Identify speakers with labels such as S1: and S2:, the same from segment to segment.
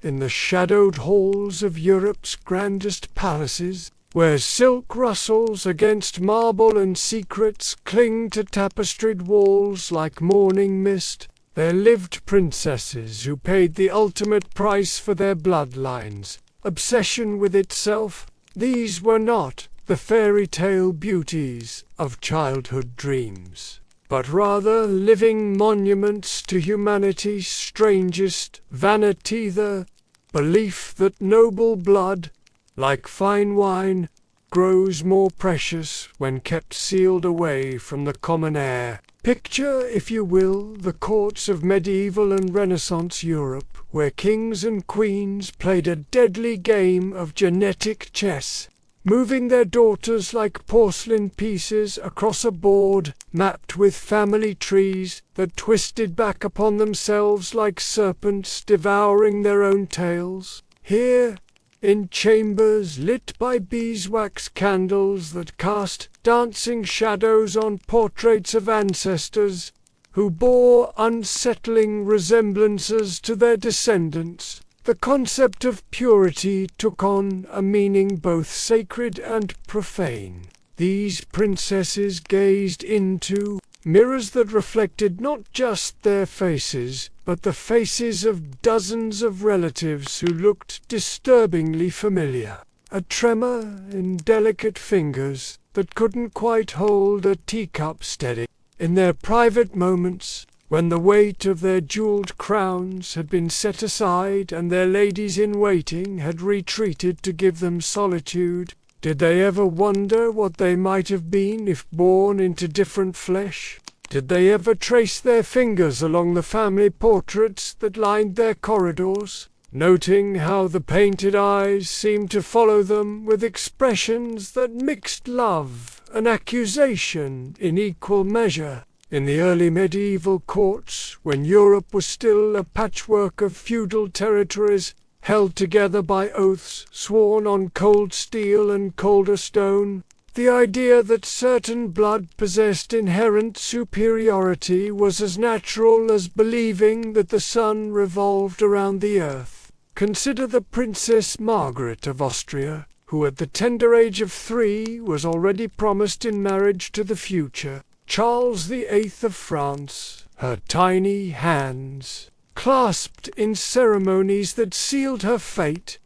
S1: in the shadowed halls of Europe's grandest palaces, where silk rustles against marble and secrets cling to tapestried walls like morning mist, there lived princesses who paid the ultimate price for their bloodlines, obsession with itself. These were not the fairy tale beauties of childhood dreams, but rather living monuments to humanity's strangest vanity, the belief that noble blood, like fine wine, grows more precious when kept sealed away from the common air. Picture, if you will, the courts of medieval and Renaissance Europe, where kings and queens played a deadly game of genetic chess, moving their daughters like porcelain pieces across a board mapped with family trees that twisted back upon themselves like serpents devouring their own tails. Here, in chambers lit by beeswax candles that cast dancing shadows on portraits of ancestors who bore unsettling resemblances to their descendants, the concept of purity took on a meaning both sacred and profane. These princesses gazed into mirrors that reflected not just their faces, but the faces of dozens of relatives who looked disturbingly familiar. A tremor in delicate fingers that couldn't quite hold a teacup steady. In their private moments, when the weight of their jeweled crowns had been set aside and their ladies-in-waiting had retreated to give them solitude, did they ever wonder what they might have been if born into different flesh? Did they ever trace their fingers along the family portraits that lined their corridors, noting how the painted eyes seemed to follow them with expressions that mixed love and accusation in equal measure? In the early medieval courts, when Europe was still a patchwork of feudal territories held together by oaths sworn on cold steel and colder stone, the idea that certain blood possessed inherent superiority was as natural as believing that the sun revolved around the earth. Consider the Princess Margaret of Austria, who at the tender age of 3 was already promised in marriage to the future Charles VIII of France, her tiny hands clasped in ceremonies that sealed her fate,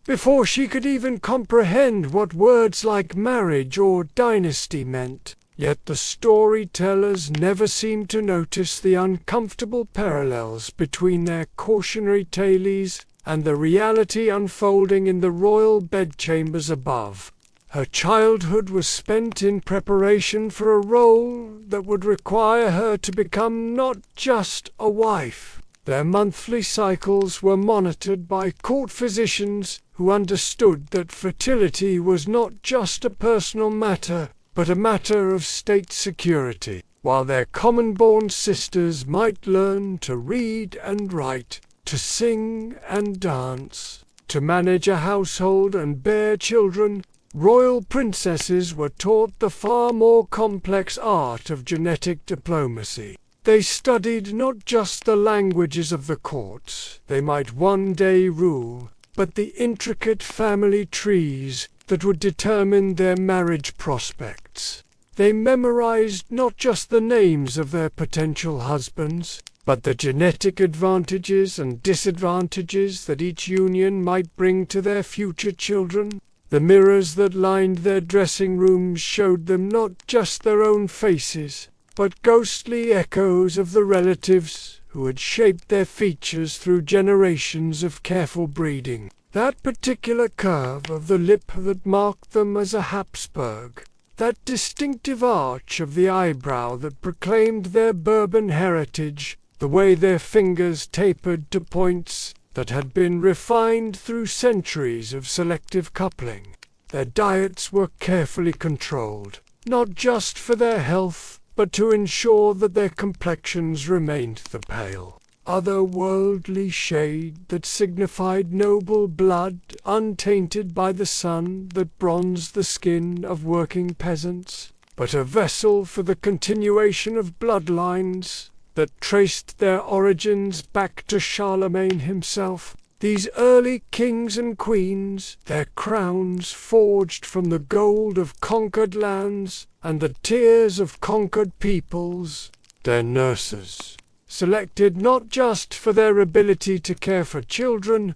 S1: before she could even comprehend what words like marriage or dynasty meant. Yet the storytellers never seemed to notice the uncomfortable parallels between their cautionary tales and the reality unfolding in the royal bedchambers above. Her childhood was spent in preparation for a role that would require her to become not just a wife. Their monthly cycles were monitored by court physicians who understood that fertility was not just a personal matter, but a matter of state security. While their common-born sisters might learn to read and write, to sing and dance, to manage a household and bear children, royal princesses were taught the far more complex art of genetic diplomacy. They studied not just the languages of the courts they might one day rule, but the intricate family trees that would determine their marriage prospects. They memorized not just the names of their potential husbands, but the genetic advantages and disadvantages that each union might bring to their future children. The mirrors that lined their dressing rooms showed them not just their own faces, but ghostly echoes of the relatives who had shaped their features through generations of careful breeding. That particular curve of the lip that marked them as a Habsburg, that distinctive arch of the eyebrow that proclaimed their Bourbon heritage, the way their fingers tapered to points that had been refined through centuries of selective coupling. Their diets were carefully controlled, not just for their health, but to ensure that their complexions remained the pale, otherworldly shade that signified noble blood untainted by the sun that bronzed the skin of working peasants, but a vessel for the continuation of bloodlines that traced their origins back to Charlemagne himself. These early kings and queens, their crowns forged from the gold of conquered lands and the tears of conquered peoples, their nurses, selected not just for their ability to care for children,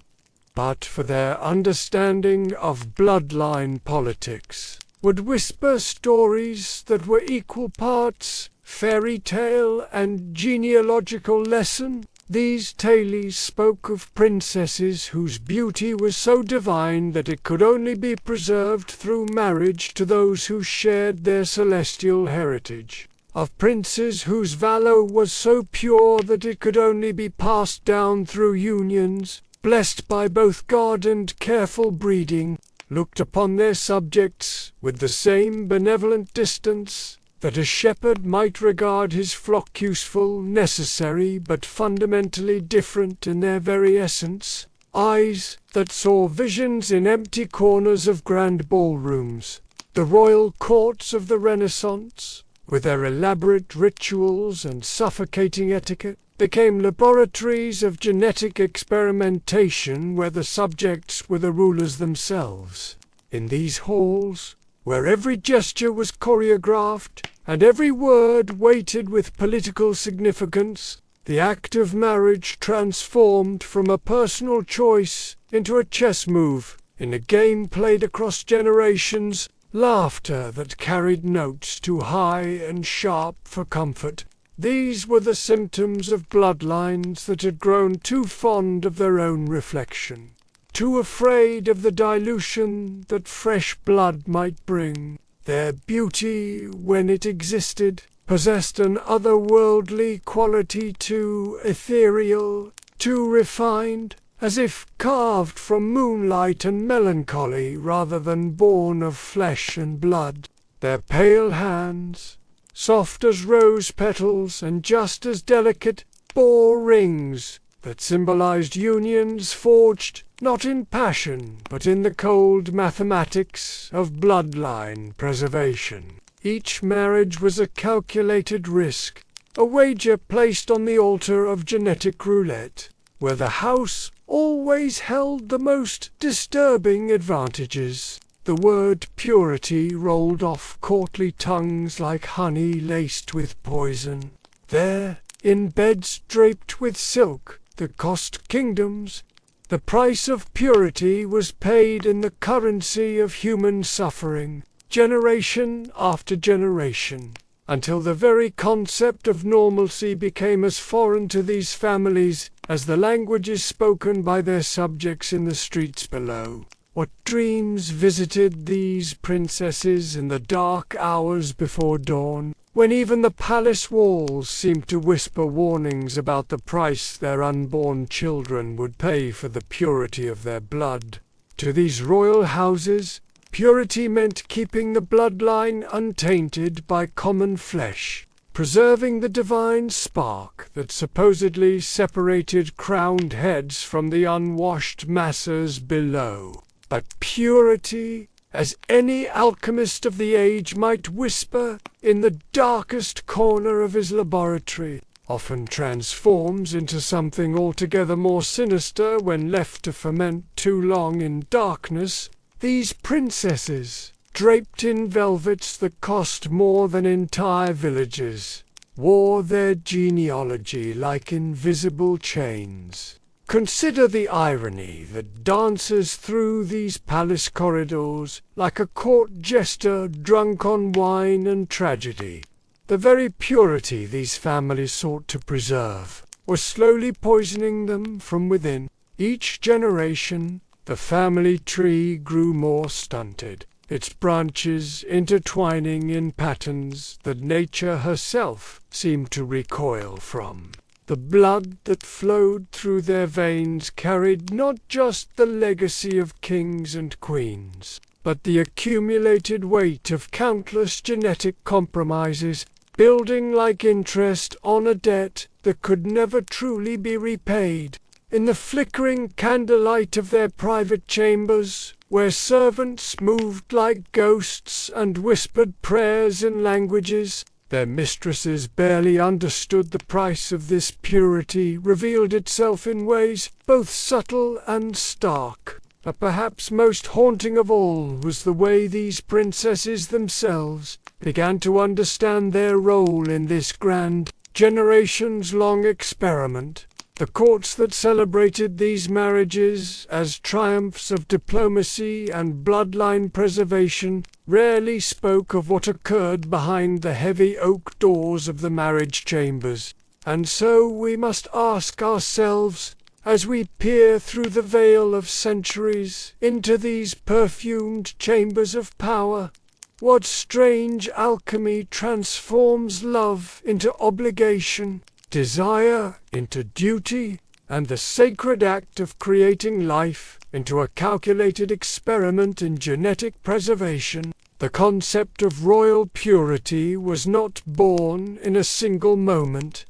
S1: but for their understanding of bloodline politics, would whisper stories that were equal parts fairy tale and genealogical lesson. These tales spoke of princesses whose beauty was so divine that it could only be preserved through marriage to those who shared their celestial heritage, of princes whose valor was so pure that it could only be passed down through unions, blessed by both God and careful breeding, looked upon their subjects with the same benevolent distance that a shepherd might regard his flock, useful, necessary, but fundamentally different in their very essence. Eyes that saw visions in empty corners of grand ballrooms, the royal courts of the Renaissance, with their elaborate rituals and suffocating etiquette, became laboratories of genetic experimentation where the subjects were the rulers themselves. In these halls, where every gesture was choreographed and every word weighted with political significance, the act of marriage transformed from a personal choice into a chess move in a game played across generations, laughter that carried notes too high and sharp for comfort. These were the symptoms of bloodlines that had grown too fond of their own reflection, too afraid of the dilution that fresh blood might bring. Their beauty, when it existed, possessed an otherworldly quality, too ethereal, too refined, as if carved from moonlight and melancholy rather than born of flesh and blood. Their pale hands, soft as rose petals and just as delicate, bore rings that symbolized unions forged not in passion but in the cold mathematics of bloodline preservation. Each marriage was a calculated risk, a wager placed on the altar of genetic roulette, where the house always held the most disturbing advantages. The word purity rolled off courtly tongues like honey laced with poison. There, in beds draped with silk that cost kingdoms, the price of purity was paid in the currency of human suffering, generation after generation, until the very concept of normalcy became as foreign to these families as the languages spoken by their subjects in the streets below. What dreams visited these princesses in the dark hours before dawn, when even the palace walls seemed to whisper warnings about the price their unborn children would pay for the purity of their blood. To these royal houses, purity meant keeping the bloodline untainted by common flesh, preserving the divine spark that supposedly separated crowned heads from the unwashed masses below. But purity, as any alchemist of the age might whisper in the darkest corner of his laboratory, often transforms into something altogether more sinister when left to ferment too long in darkness. These princesses, draped in velvets that cost more than entire villages, wore their genealogy like invisible chains. Consider the irony that dances through these palace corridors like a court jester drunk on wine and tragedy. The very purity these families sought to preserve was slowly poisoning them from within. Each generation, the family tree grew more stunted, its branches intertwining in patterns that nature herself seemed to recoil from. The blood that flowed through their veins carried not just the legacy of kings and queens, but the accumulated weight of countless genetic compromises, building like interest on a debt that could never truly be repaid. In the flickering candlelight of their private chambers, where servants moved like ghosts and whispered prayers in languages Their mistresses barely understood the price of this purity revealed itself in ways both subtle and stark. But perhaps most haunting of all was the way these princesses themselves began to understand their role in this grand, generations-long experiment. The courts that celebrated these marriages as triumphs of diplomacy and bloodline preservation rarely spoke of what occurred behind the heavy oak doors of the marriage chambers. And so we must ask ourselves, as we peer through the veil of centuries into these perfumed chambers of power, what strange alchemy transforms love into obligation, desire into duty, and the sacred act of creating life into a calculated experiment in genetic preservation. The concept of royal purity was not born in a single moment,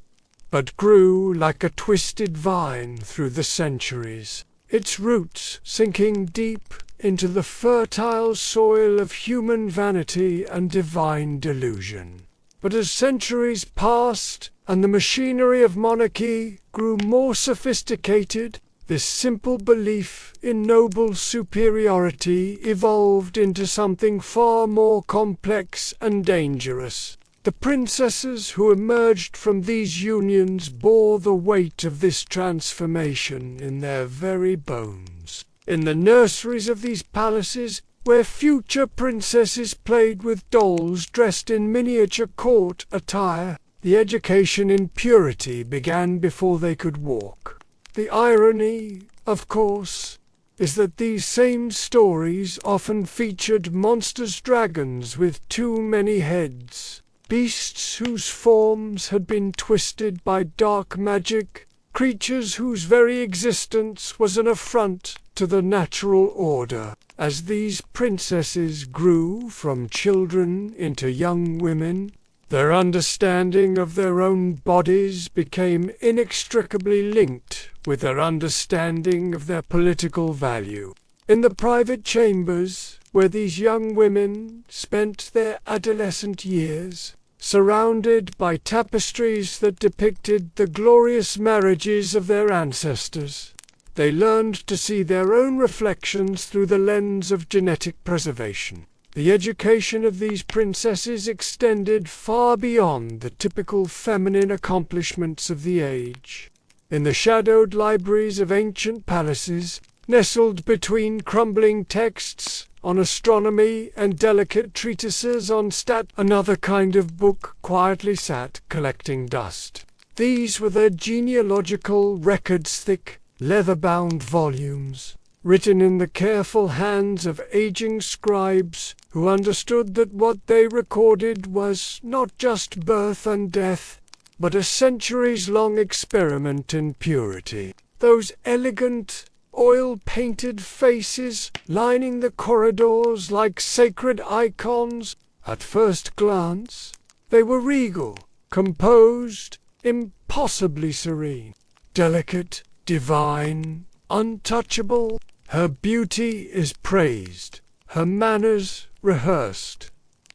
S1: but grew like a twisted vine through the centuries, its roots sinking deep into the fertile soil of human vanity and divine delusion. But as centuries passed and the machinery of monarchy grew more sophisticated, this simple belief in noble superiority evolved into something far more complex and dangerous. The princesses who emerged from these unions bore the weight of this transformation in their very bones. In the nurseries of these palaces, where future princesses played with dolls dressed in miniature court attire, the education in purity began before they could walk. The irony, of course, is that these same stories often featured monstrous dragons with too many heads, beasts whose forms had been twisted by dark magic, creatures whose very existence was an affront to the natural order. As these princesses grew from children into young women, their understanding of their own bodies became inextricably linked with their understanding of their political value. In the private chambers, where these young women spent their adolescent years, surrounded by tapestries that depicted the glorious marriages of their ancestors, they learned to see their own reflections through the lens of genetic preservation. The education of these princesses extended far beyond the typical feminine accomplishments of the age. In the shadowed libraries of ancient palaces, nestled between crumbling texts on astronomy and delicate treatises on another kind of book quietly sat collecting dust. These were their genealogical records-thick, leather-bound volumes, written in the careful hands of aging scribes who understood that what they recorded was not just birth and death, but a centuries-long experiment in purity. Those elegant, oil-painted faces lining the corridors like sacred icons, at first glance, they were regal, composed, impossibly serene, delicate, divine, untouchable. Her beauty is praised, her manners rehearsed.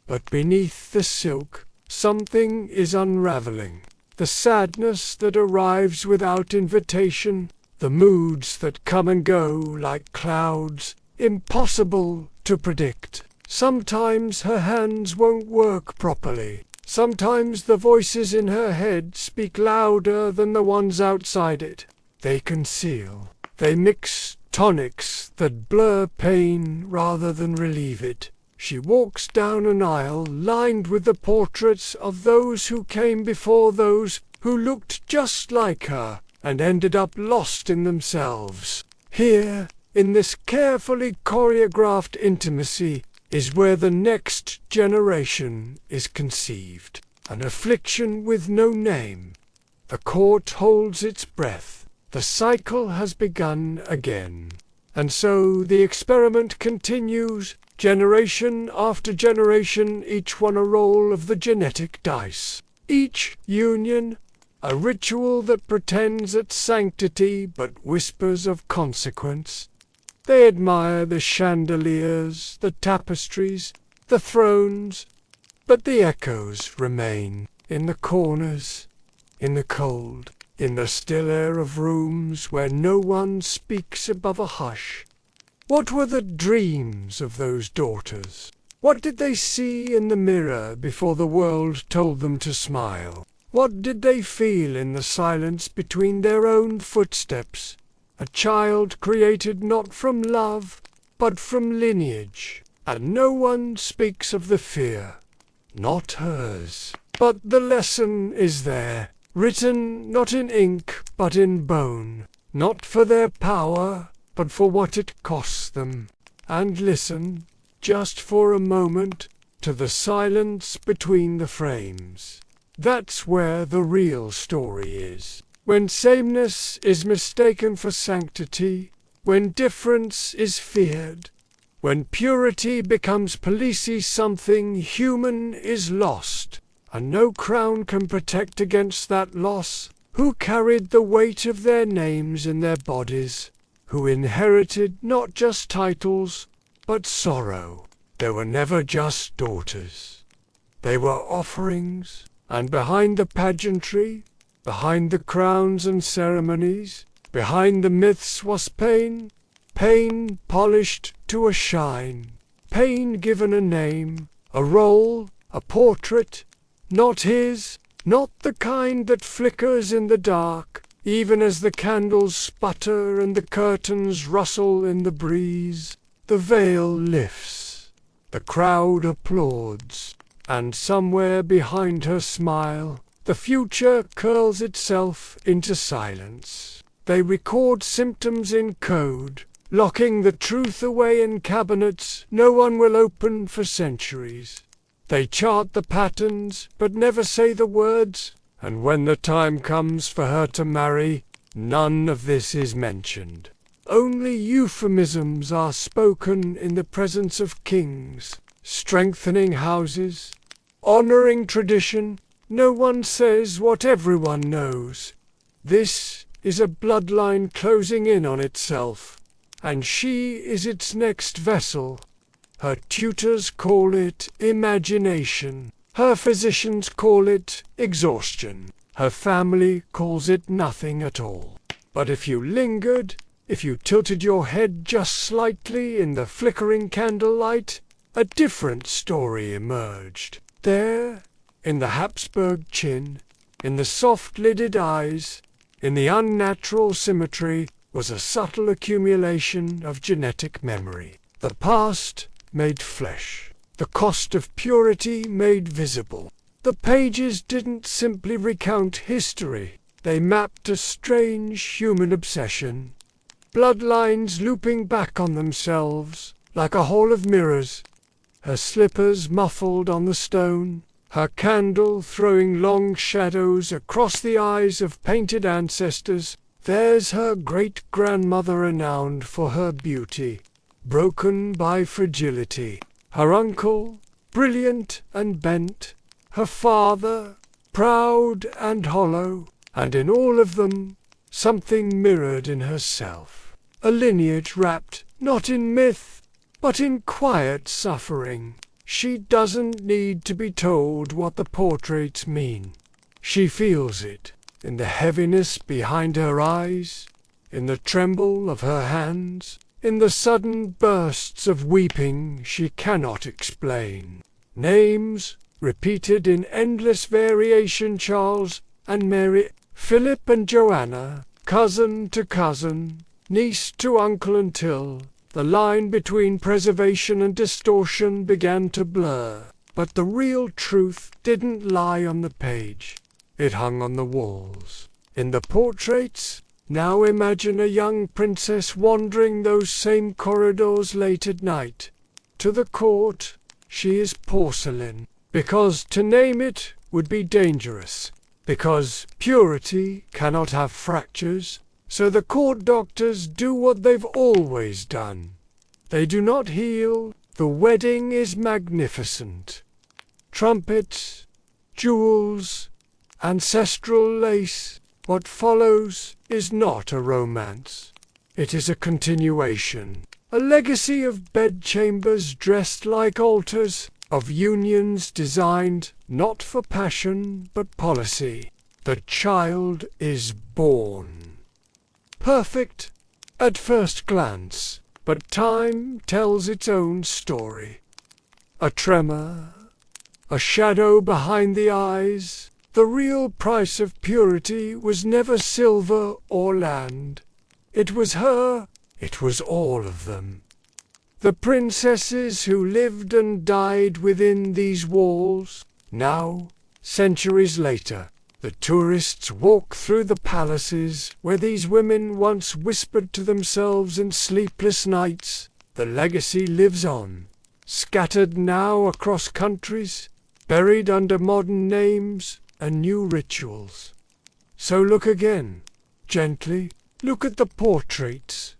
S1: But beneath the silk, something is unraveling. The sadness that arrives without invitation, the moods that come and go like clouds, impossible to predict. Sometimes her hands won't work properly. Sometimes the voices in her head speak louder than the ones outside it. They conceal. They mix tonics that blur pain rather than relieve it. She walks down an aisle lined with the portraits of those who came before those who looked just like her and ended up lost in themselves. Here, in this carefully choreographed intimacy, is where the next generation is conceived. An affliction with no name. The court holds its breath. The cycle has begun again. And so the experiment continues, generation after generation, each one a roll of the genetic dice. Each union, a ritual that pretends at sanctity but whispers of consequence. They admire the chandeliers, the tapestries, the thrones, But the echoes remain in the corners, in the cold, in the still air of rooms where no one speaks above a hush. What were the dreams of those daughters? What did they see in the mirror before the world told them to smile? What did they feel in the silence between their own footsteps? A child created not from love, but from lineage, and no one speaks of the fear. Not hers. But the lesson is there, written not in ink but in bone, not for their power, but for what it costs them. And listen, just for a moment, to the silence between the frames. That's where the real story is. When sameness is mistaken for sanctity, when difference is feared, when purity becomes policey, something human is lost, and no crown can protect against that loss. Who carried the weight of their names in their bodies, who inherited not just titles, but sorrow. They were never just daughters. They were offerings, and behind the pageantry, behind the crowns and ceremonies, behind the myths was pain, pain polished to a shine, pain given a name, a role, a portrait, not his, not the kind that flickers in the dark, even as the candles sputter and the curtains rustle in the breeze. The veil lifts, the crowd applauds, and somewhere behind her smile, the future curls itself into silence. They record symptoms in code, locking the truth away in cabinets no one will open for centuries. They chart the patterns, but never say the words, and when the time comes for her to marry, none of this is mentioned. Only euphemisms are spoken in the presence of kings, strengthening houses, honoring tradition. No one says what everyone knows. This is a bloodline closing in on itself, and she is its next vessel. Her tutors call it imagination. Her physicians call it exhaustion. Her family calls it nothing at all. But if you lingered, if you tilted your head just slightly in the flickering candlelight, a different story emerged. There, in the Habsburg chin, in the soft-lidded eyes, in the unnatural symmetry, was a subtle accumulation of genetic memory. The past made flesh, the cost of purity made visible. The pages didn't simply recount history, they mapped a strange human obsession. Bloodlines looping back on themselves, like a hall of mirrors. Her slippers muffled on the stone, her candle throwing long shadows across the eyes of painted ancestors. There's her great-grandmother renowned for her beauty, broken by fragility. Her uncle, brilliant and bent. Her father, proud and hollow. And in all of them, something mirrored in herself. A lineage wrapped not in myth, but in quiet suffering. She doesn't need to be told what the portraits mean. She feels it, in the heaviness behind her eyes, in the tremble of her hands, in the sudden bursts of weeping she cannot explain. Names, repeated in endless variation: Charles and Mary, Philip and Joanna, cousin to cousin, niece to uncle, until the line between preservation and distortion began to blur. But the real truth didn't lie on the page. It hung on the walls. In the portraits, now imagine a young princess wandering those same corridors late at night. To the court, she is porcelain, because to name it would be dangerous, because purity cannot have fractures. So the court doctors do what they've always done. They do not heal. The wedding is magnificent. Trumpets, jewels, ancestral lace. What follows is not a romance. It is a continuation. A legacy of bedchambers dressed like altars, of unions designed not for passion but policy. The child is born. Perfect at first glance, but time tells its own story. A tremor, a shadow behind the eyes. The real price of purity was never silver or land. It was her, it was all of them. The princesses who lived and died within these walls. Now, centuries later, the tourists walk through the palaces where these women once whispered to themselves in sleepless nights. The legacy lives on, scattered now across countries, buried under modern names and new rituals. So look again, gently, look at the portraits.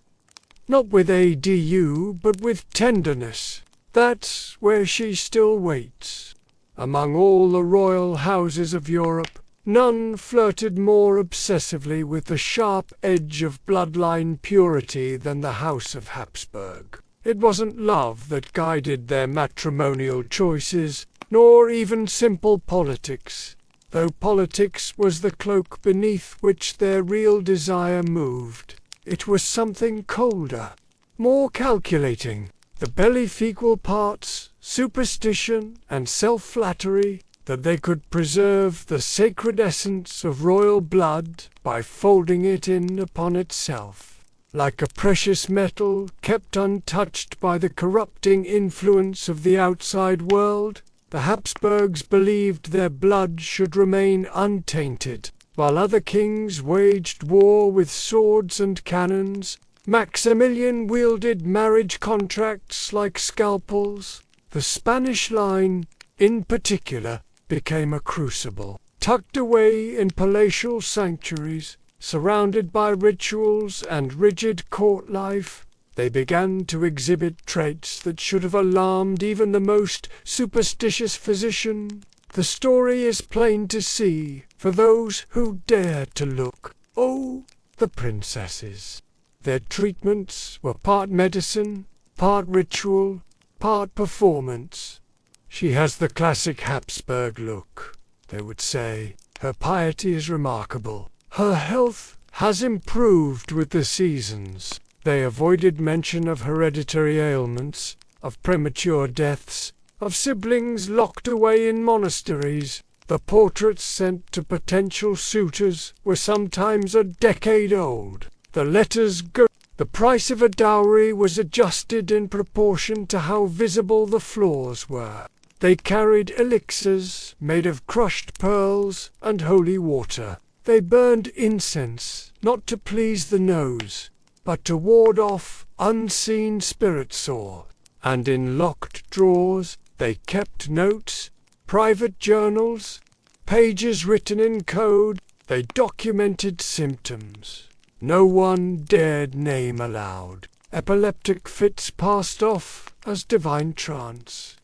S1: Not with ado, but with tenderness. That's where she still waits. Among all the royal houses of Europe, none flirted more obsessively with the sharp edge of bloodline purity than the House of Habsburg. It wasn't love that guided their matrimonial choices, nor even simple politics, though politics was the cloak beneath which their real desire moved. It was something colder, more calculating. The belly-fecal parts, superstition and self-flattery, that they could preserve the sacred essence of royal blood by folding it in upon itself, like a precious metal kept untouched by the corrupting influence of the outside world. The Habsburgs believed their blood should remain untainted, while other kings waged war with swords and cannons. Maximilian wielded marriage contracts like scalpels. The Spanish line, in particular, became a crucible, tucked away in palatial sanctuaries, surrounded by rituals and rigid court life. They began to exhibit traits that should have alarmed even the most superstitious physician. The story is plain to see for those who dare to look. Oh, the princesses! Their treatments were part medicine, part ritual, part performance. She has the classic Habsburg look, they would say. Her piety is remarkable. Her health has improved with the seasons. They avoided mention of hereditary ailments, of premature deaths, of siblings locked away in monasteries. The portraits sent to potential suitors were sometimes a decade old. The letters go. The price of a dowry was adjusted in proportion to how visible the flaws were. They carried elixirs made of crushed pearls and holy water. They burned incense, not to please the nose, but to ward off unseen spirit sore. And in locked drawers they kept notes, private journals, pages written in code. They documented symptoms no one dared name aloud. Epileptic fits passed off as divine trance.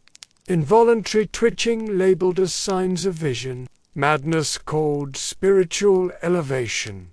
S1: Involuntary twitching labeled as signs of vision. Madness called spiritual elevation.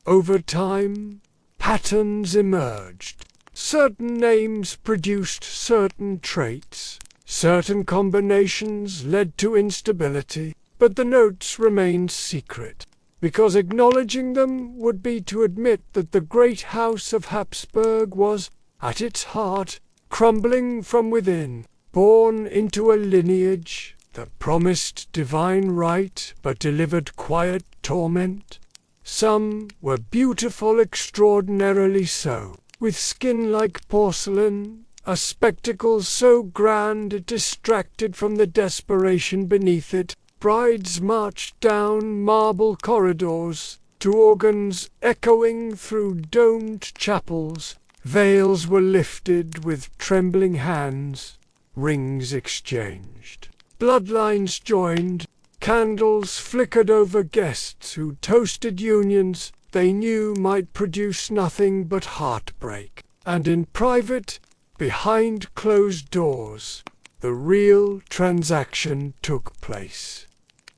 S1: Over time, patterns emerged. Certain names produced certain traits. Certain combinations led to instability, but the notes remained secret, because acknowledging them would be to admit that the great House of Habsburg was, at its heart, crumbling from within, born into a lineage that promised divine right but delivered quiet torment. Some were beautiful extraordinarily so, with skin like porcelain, a spectacle so grand it distracted from the desperation beneath it. Brides marched down marble corridors to organs echoing through domed chapels. Veils were lifted with trembling hands, rings exchanged. Bloodlines joined, candles flickered over guests who toasted unions they knew might produce nothing but heartbreak. And in private, behind closed doors, the real transaction took place.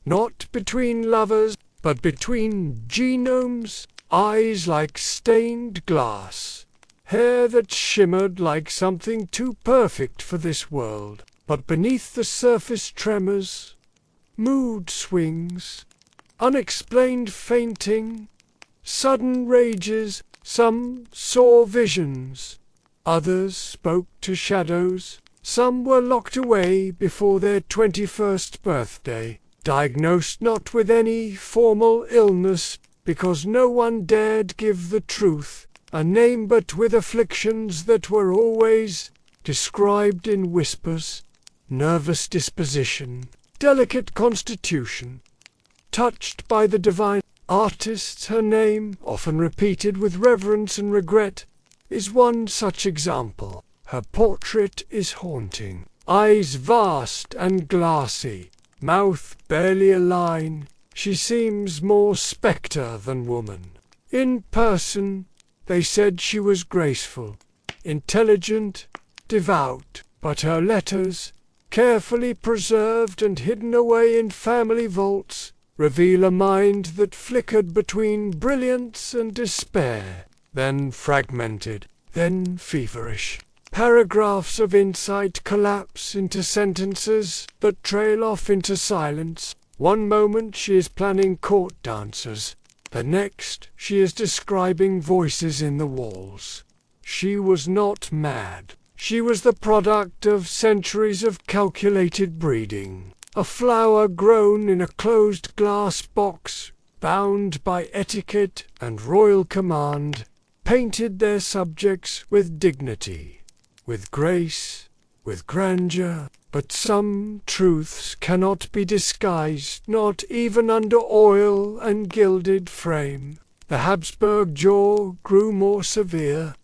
S1: Not between lovers, but between genomes, eyes like stained glass, hair that shimmered like something too perfect for this world. But beneath the surface tremors, mood swings, unexplained fainting, sudden rages. Some saw visions, others spoke to shadows. Some were locked away before their 21st birthday, diagnosed not with any formal illness, because no one dared give the truth a name, but with afflictions that were always described in whispers: nervous disposition, delicate constitution, touched by the divine. Artist, her name, often repeated with reverence and regret, is one such example. Her portrait is haunting. Eyes vast and glassy, mouth barely a line. She seems more spectre than woman. In person, they said she was graceful, intelligent, devout, but her letters, carefully preserved and hidden away in family vaults, reveal a mind that flickered between brilliance and despair, then fragmented, then feverish. Paragraphs of insight collapse into sentences that trail off into silence. One moment she is planning court dances, the next she is describing voices in the walls. She was not mad. She was the product of centuries of calculated breeding. A flower grown in a closed glass box, bound by etiquette and royal command, painted their subjects with dignity, with grace, with grandeur. But some truths cannot be disguised, not even under oil and gilded frame. The Habsburg jaw grew more severe,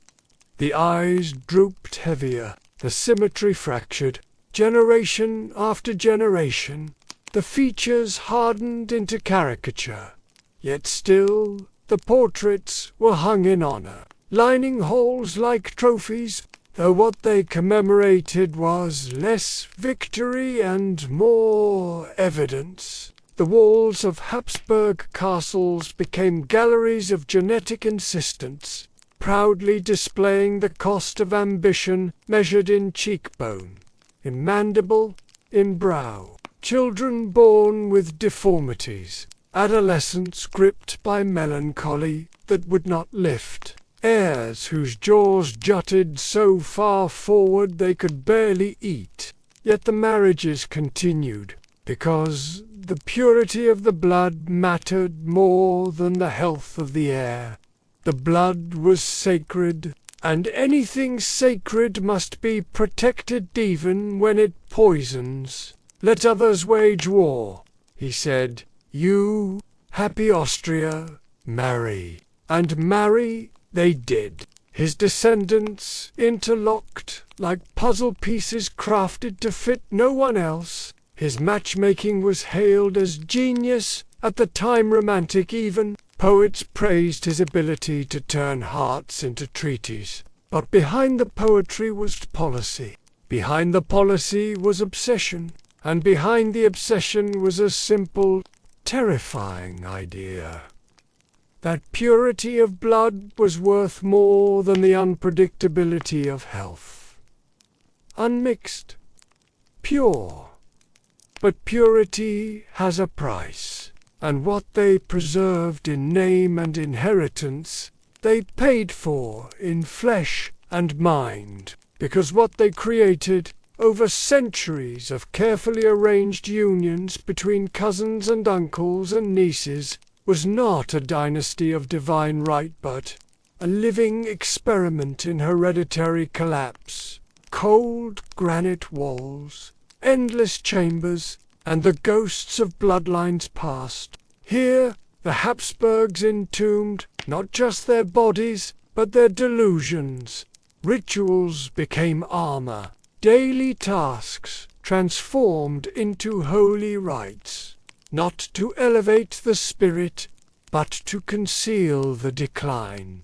S1: the eyes drooped heavier, the symmetry fractured. Generation after generation, the features hardened into caricature. Yet still, the portraits were hung in honor, lining halls like trophies, though what they commemorated was less victory and more evidence. The walls of Habsburg castles became galleries of genetic insistence, proudly displaying the cost of ambition measured in cheekbone, in mandible, in brow. Children born with deformities, adolescents gripped by melancholy that would not lift, heirs whose jaws jutted so far forward they could barely eat. Yet the marriages continued, because the purity of the blood mattered more than the health of the heir. The blood was sacred, and anything sacred must be protected even when it poisons. Let others wage war, he said. You, happy Austria, marry. And marry they did. His descendants, interlocked like puzzle pieces crafted to fit no one else. His matchmaking was hailed as genius, at the time romantic even. Poets praised his ability to turn hearts into treaties. But behind the poetry was policy. Behind the policy was obsession. And behind the obsession was a simple, terrifying idea. That purity of blood was worth more than the unpredictability of health. Unmixed. Pure. But purity has a price. And what they preserved in name and inheritance, they paid for in flesh and mind, because what they created, over centuries of carefully arranged unions between cousins and uncles and nieces, was not a dynasty of divine right but a living experiment in hereditary collapse. Cold granite walls, endless chambers, and the ghosts of bloodlines past. Here the Habsburgs entombed not just their bodies, but their delusions. Rituals became armor, daily tasks transformed into holy rites, not to elevate the spirit, but to conceal the decline.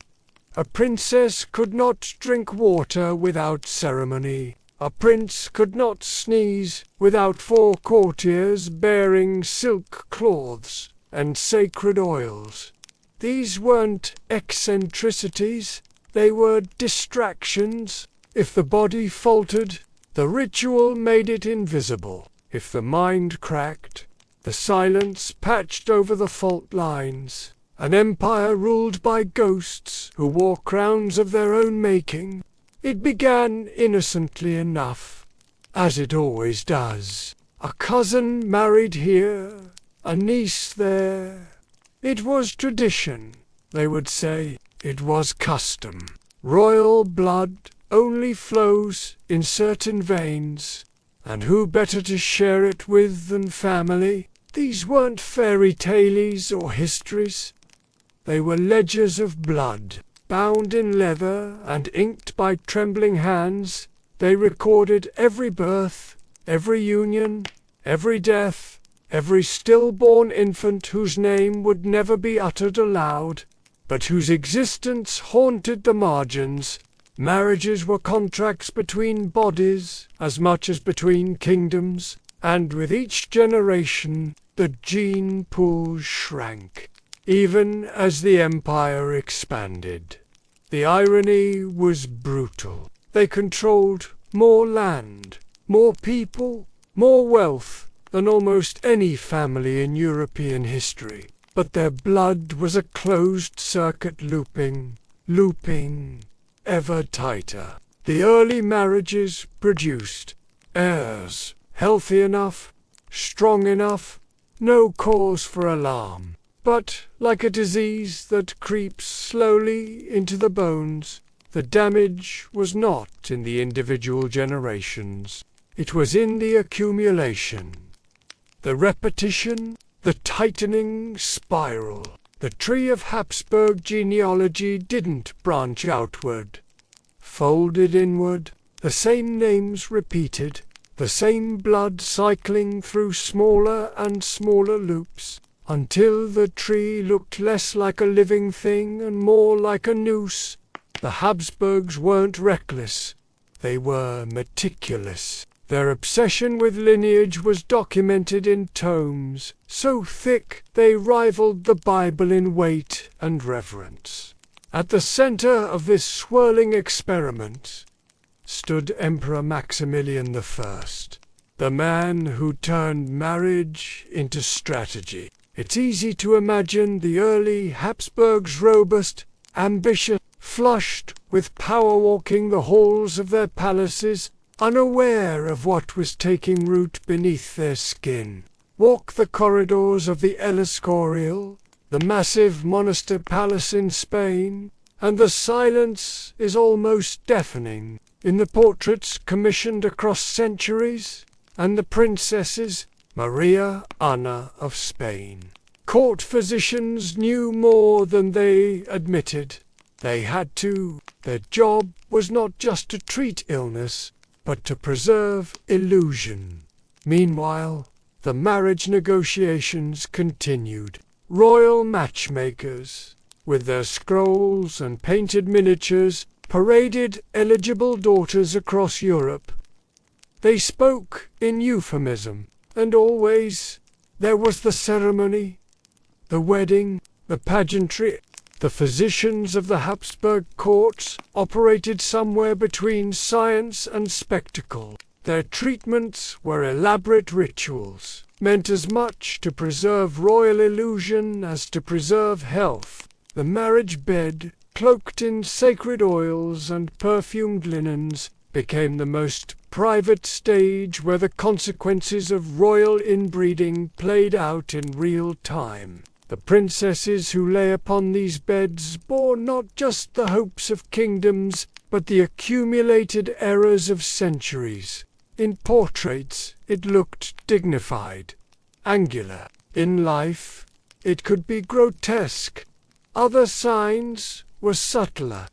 S1: A princess could not drink water without ceremony. A prince could not sneeze without 4 courtiers bearing silk cloths and sacred oils. These weren't eccentricities, they were distractions. If the body faltered, The ritual made it invisible. If the mind cracked, the silence patched over the fault lines. An empire ruled by ghosts who wore crowns of their own making. It began innocently enough, as it always does. A cousin married here, a niece there. It was tradition, they would say. It was custom. Royal blood only flows in certain veins, and who better to share it with than family? These weren't fairy tales or histories. They were ledgers of blood, bound in leather and inked by trembling hands. They recorded every birth, every union, every death, every stillborn infant whose name would never be uttered aloud, but whose existence haunted the margins. Marriages were contracts between bodies as much as between kingdoms, and with each generation the gene pool shrank, even as the empire expanded. The irony was brutal. They controlled more land, more people, more wealth than almost any family in European history. But their blood was a closed-circuit looping, ever tighter. The early marriages produced heirs, healthy enough, strong enough, no cause for alarm. But, like a disease that creeps slowly into the bones, the damage was not in the individual generations. It was in the accumulation, the repetition, the tightening spiral. The tree of Habsburg genealogy didn't branch outward, folded inward, the same names repeated, the same blood cycling through smaller and smaller loops, until the tree looked less like a living thing and more like a noose. The Habsburgs weren't reckless, they were meticulous. Their obsession with lineage was documented in tomes, so thick they rivaled the Bible in weight and reverence. At the center of this swirling experiment stood Emperor Maximilian I, the man who turned marriage into strategy. It's easy to imagine the early Habsburgs robust, ambitious, flushed with power walking the halls of their palaces, unaware of what was taking root beneath their skin. Walk the corridors of the El Escorial, the massive Monaster Palace in Spain, and the silence is almost deafening. In the portraits commissioned across centuries, and the princesses, Maria Anna of Spain. Court physicians knew more than they admitted. They had to. Their job was not just to treat illness, but to preserve illusion. Meanwhile, the marriage negotiations continued. Royal matchmakers, with their scrolls and painted miniatures, paraded eligible daughters across Europe. They spoke in euphemism, and always there was the ceremony, the wedding, the pageantry. The physicians of the Habsburg courts operated somewhere between science and spectacle. Their treatments were elaborate rituals, meant as much to preserve royal illusion as to preserve health. The marriage bed, cloaked in sacred oils and perfumed linens, became the most private stage where the consequences of royal inbreeding played out in real time. The princesses who lay upon these beds bore not just the hopes of kingdoms, but the accumulated errors of centuries. In portraits, it looked dignified, angular. In life, it could be grotesque. Other signs were subtler.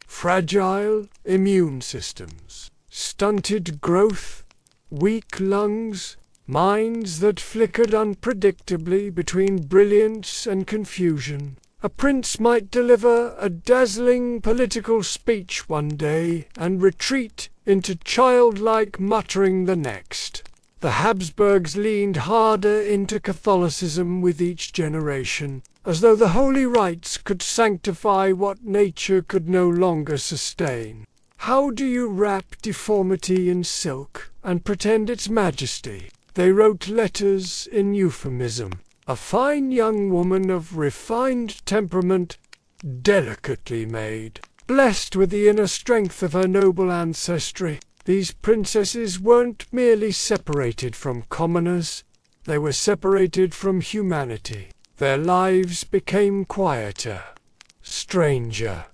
S1: Fragile immune systems, stunted growth, weak lungs, minds that flickered unpredictably between brilliance and confusion. A prince might deliver a dazzling political speech one day and retreat into childlike muttering the next. The Habsburgs leaned harder into Catholicism with each generation, as though the holy rites could sanctify what nature could no longer sustain. How do you wrap deformity in silk and pretend it's majesty? They wrote letters in euphemism. A fine young woman of refined temperament, delicately made, blessed with the inner strength of her noble ancestry. These princesses weren't merely separated from commoners, they were separated from humanity. Their lives became quieter, stranger,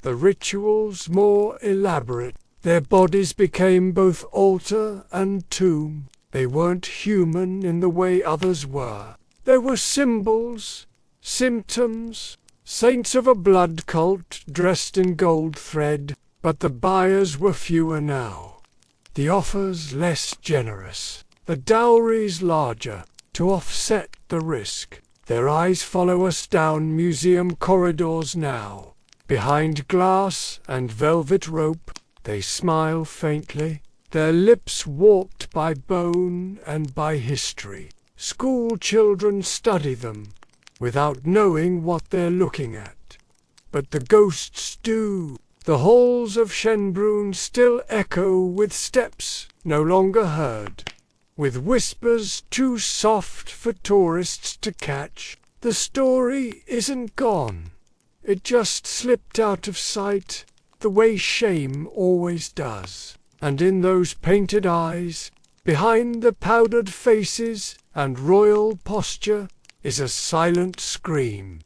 S1: the rituals more elaborate. Their bodies became both altar and tomb. They weren't human in the way others were. They were symbols, symptoms, saints of a blood cult dressed in gold thread, but the buyers were fewer now. The offers less generous, the dowries larger, to offset the risk. Their eyes follow us down museum corridors now. Behind glass and velvet rope, they smile faintly, their lips warped by bone and by history. School children study them, without knowing what they're looking at. But the ghosts do. The halls of Schönbrunn still echo with steps no longer heard, with whispers too soft for tourists to catch. The story isn't gone. It just slipped out of sight, the way shame always does. And in those painted eyes, behind the powdered faces and royal posture, is a silent scream.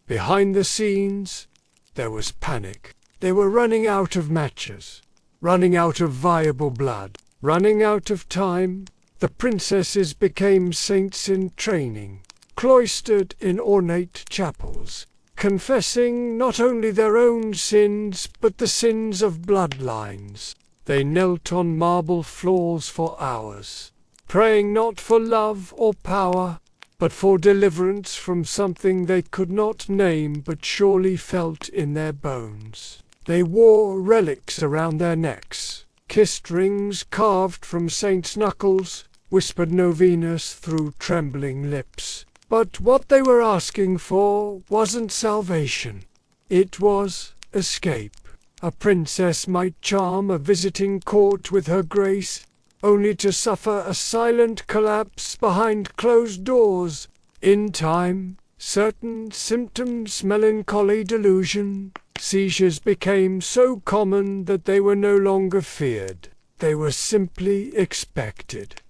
S1: Behind the scenes, there was panic. They were running out of matches, running out of viable blood, running out of time. The princesses became saints in training, cloistered in ornate chapels, confessing not only their own sins but the sins of bloodlines. They knelt on marble floors for hours, praying not for love or power, but for deliverance from something they could not name but surely felt in their bones. They wore relics around their necks, kissed rings carved from saints' knuckles, whispered novenas through trembling lips. But what they were asking for wasn't salvation. It was escape. A princess might charm a visiting court with her grace, only to suffer a silent collapse behind closed doors. In time, certain symptoms, melancholy, delusion, seizures became so common that they were no longer feared. They were simply expected.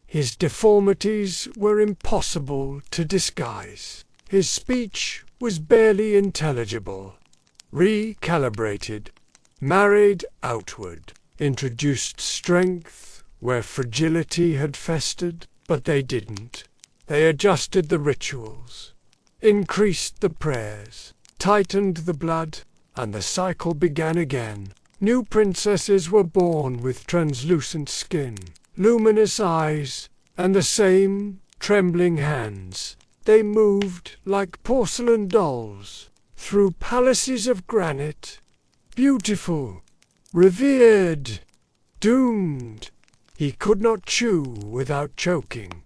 S1: His deformities were impossible to disguise. His speech was barely intelligible. Recalibrated, married outward, introduced strength where fragility had festered, but they didn't. They adjusted the rituals, increased the prayers, tightened the blood, and the cycle began again. New princesses were born with translucent skin, luminous eyes, and the same trembling hands. They moved like porcelain dolls through palaces of granite, beautiful, revered, doomed. He could not chew without choking.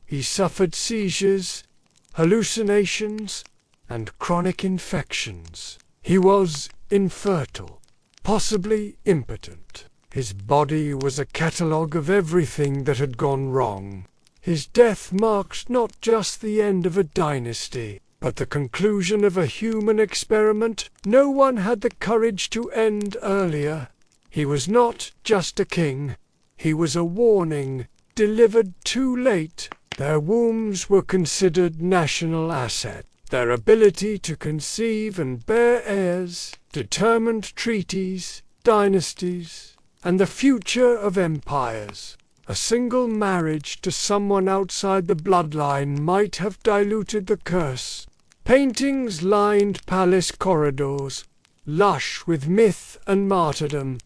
S1: He suffered seizures, hallucinations, and chronic infections. He was infertile, possibly impotent. His body was a catalogue of everything that had gone wrong. His death marked not just the end of a dynasty, but the conclusion of a human experiment no one had the courage to end earlier. He was not just a king. He was a warning, delivered too late. Their wombs were considered national assets. Their ability to conceive and bear heirs determined treaties, dynasties, and the future of empires. A single marriage to someone outside the bloodline might have diluted the curse. Paintings lined palace corridors, lush with myth and martyrdom.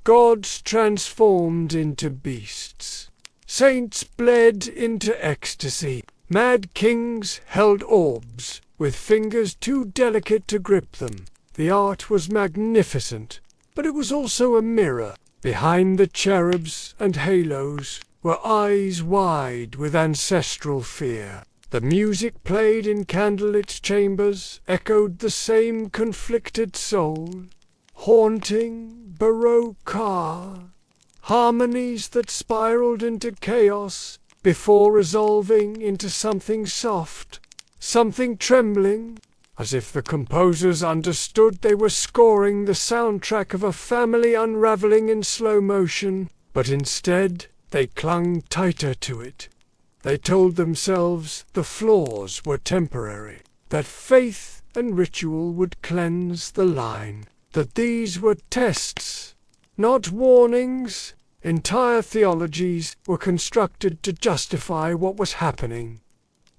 S1: Gods transformed into beasts. Saints bled into ecstasy. Mad kings held orbs, with fingers too delicate to grip them. The art was magnificent, but it was also a mirror. Behind the cherubs and halos were eyes wide with ancestral fear. The music played in candlelit chambers echoed the same conflicted soul. haunting Baroque harmonies that spiraled into chaos before resolving into something soft, something trembling, as if the composers understood they were scoring the soundtrack of a family unraveling in slow motion, but instead they clung tighter to it. They told themselves the flaws were temporary, that faith and ritual would cleanse the line, that these were tests, not warnings. Entire theologies were constructed to justify what was happening.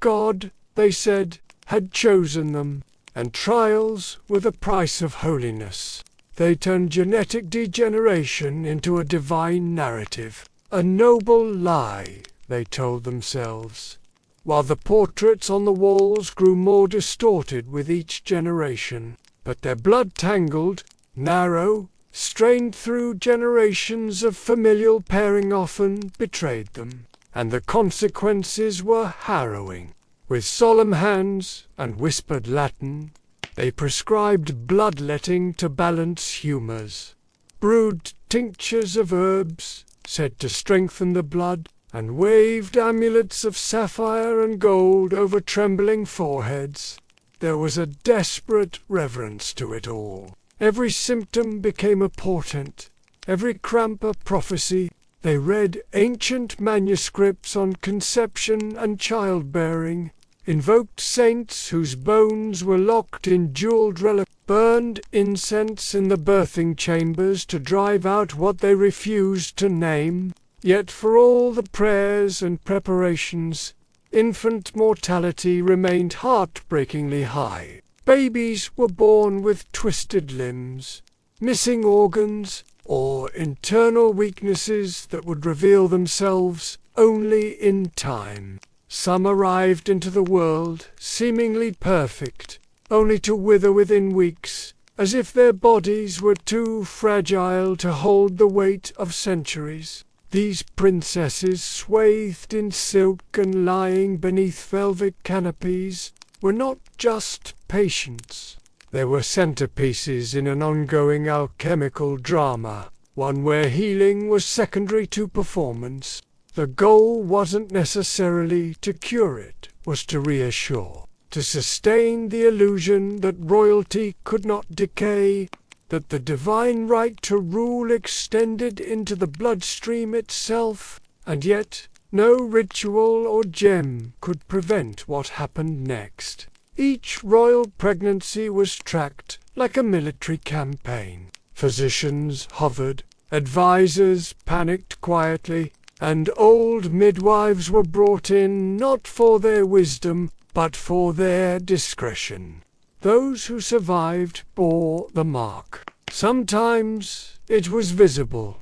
S1: God, they said, had chosen them, and trials were the price of holiness. They turned genetic degeneration into a divine narrative, a noble lie, they told themselves, while the portraits on the walls grew more distorted with each generation. But their blood tangled, narrow, strained through generations of familial pairing often betrayed them, and the consequences were harrowing. With solemn hands and whispered Latin, they prescribed bloodletting to balance humours, brewed tinctures of herbs said to strengthen the blood, and waved amulets of sapphire and gold over trembling foreheads. There was a desperate reverence to it all. Every symptom became a portent, every cramp a prophecy. They read ancient manuscripts on conception and childbearing, invoked saints whose bones were locked in jeweled relics, burned incense in the birthing chambers to drive out what they refused to name. Yet for all the prayers and preparations, infant mortality remained heartbreakingly high. Babies were born with twisted limbs, missing organs, or internal weaknesses that would reveal themselves only in time. Some arrived into the world seemingly perfect, only to wither within weeks, as if their bodies were too fragile to hold the weight of centuries. These princesses, swathed in silk and lying beneath velvet canopies, were not just patients. They were centerpieces in an ongoing alchemical drama, one where healing was secondary to performance. The goal wasn't necessarily to cure it, was to reassure, to sustain the illusion that royalty could not decay, that the divine right to rule extended into the bloodstream itself, and yet no ritual or gem could prevent what happened next. Each royal pregnancy was tracked like a military campaign. Physicians hovered, advisors panicked quietly, and old midwives were brought in not for their wisdom, but for their discretion. Those who survived bore the mark. Sometimes it was visible.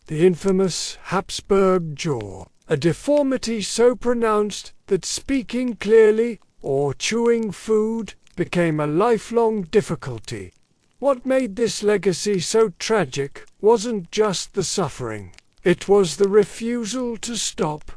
S1: The infamous Habsburg jaw, a deformity so pronounced that speaking clearly or chewing food became a lifelong difficulty. What made this legacy so tragic wasn't just the suffering. It was the refusal to stop.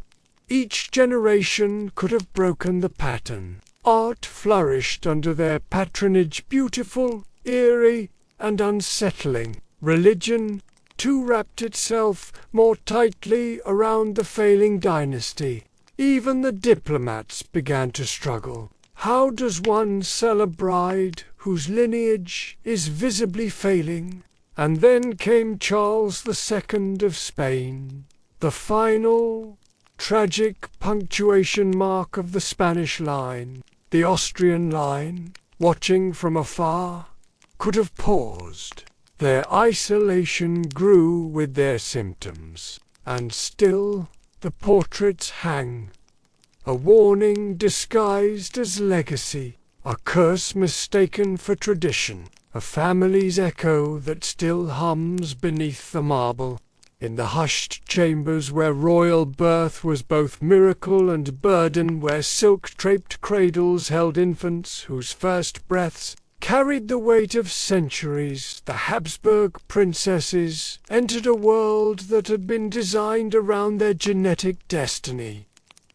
S1: Each generation could have broken the pattern. Art flourished under their patronage, beautiful, eerie, and unsettling. Religion too wrapped itself more tightly around the failing dynasty. Even the diplomats began to struggle. How does one sell a bride whose lineage is visibly failing? And then came Charles II of Spain, the final, tragic punctuation mark of the Spanish line. The Austrian line, watching from afar, could have paused. Their isolation grew with their symptoms, and still the portraits hang. A warning disguised as legacy, a curse mistaken for tradition, a family's echo that still hums beneath the marble. In the hushed chambers where royal birth was both miracle and burden, where silk-draped cradles held infants whose first breaths carried the weight of centuries, the Habsburg princesses entered a world that had been designed around their genetic destiny.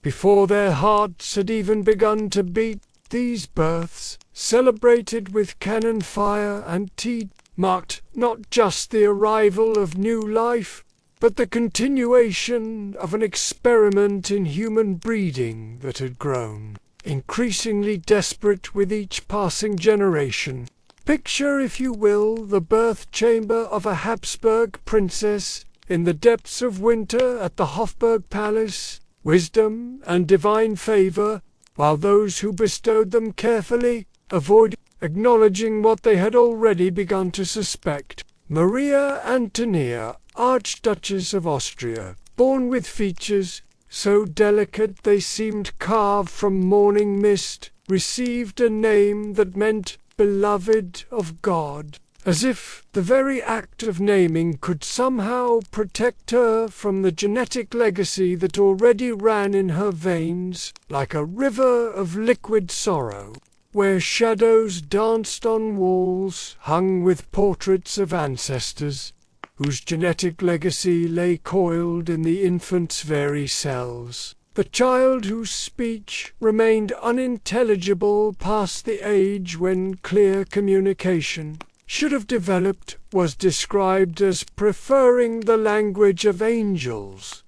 S1: Before their hearts had even begun to beat, these births, celebrated with cannon fire and tea, marked not just the arrival of new life, but the continuation of an experiment in human breeding that had grown increasingly desperate with each passing generation. Picture, if you will, the birth chamber of a Habsburg princess in the depths of winter at the Hofburg Palace, wisdom and divine favor, while those who bestowed them carefully avoided acknowledging what they had already begun to suspect. Maria Antonia, Archduchess of Austria, born with features so delicate they seemed carved from morning mist, received a name that meant beloved of God, as if the very act of naming could somehow protect her from the genetic legacy that already ran in her veins like a river of liquid sorrow, where shadows danced on walls hung with portraits of ancestors whose genetic legacy lay coiled in the infant's very cells. The child whose speech remained unintelligible past the age when clear communication should have developed was described as preferring the language of angels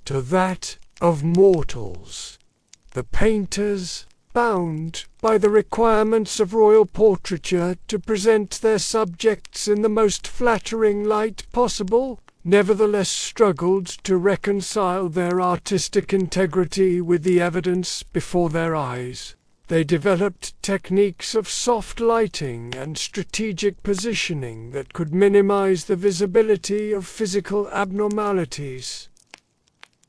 S1: to that of mortals. The painters, bound by the requirements of royal portraiture to present their subjects in the most flattering light possible, nevertheless struggled to reconcile their artistic integrity with the evidence before their eyes. They developed techniques of soft lighting and strategic positioning that could minimize the visibility of physical abnormalities,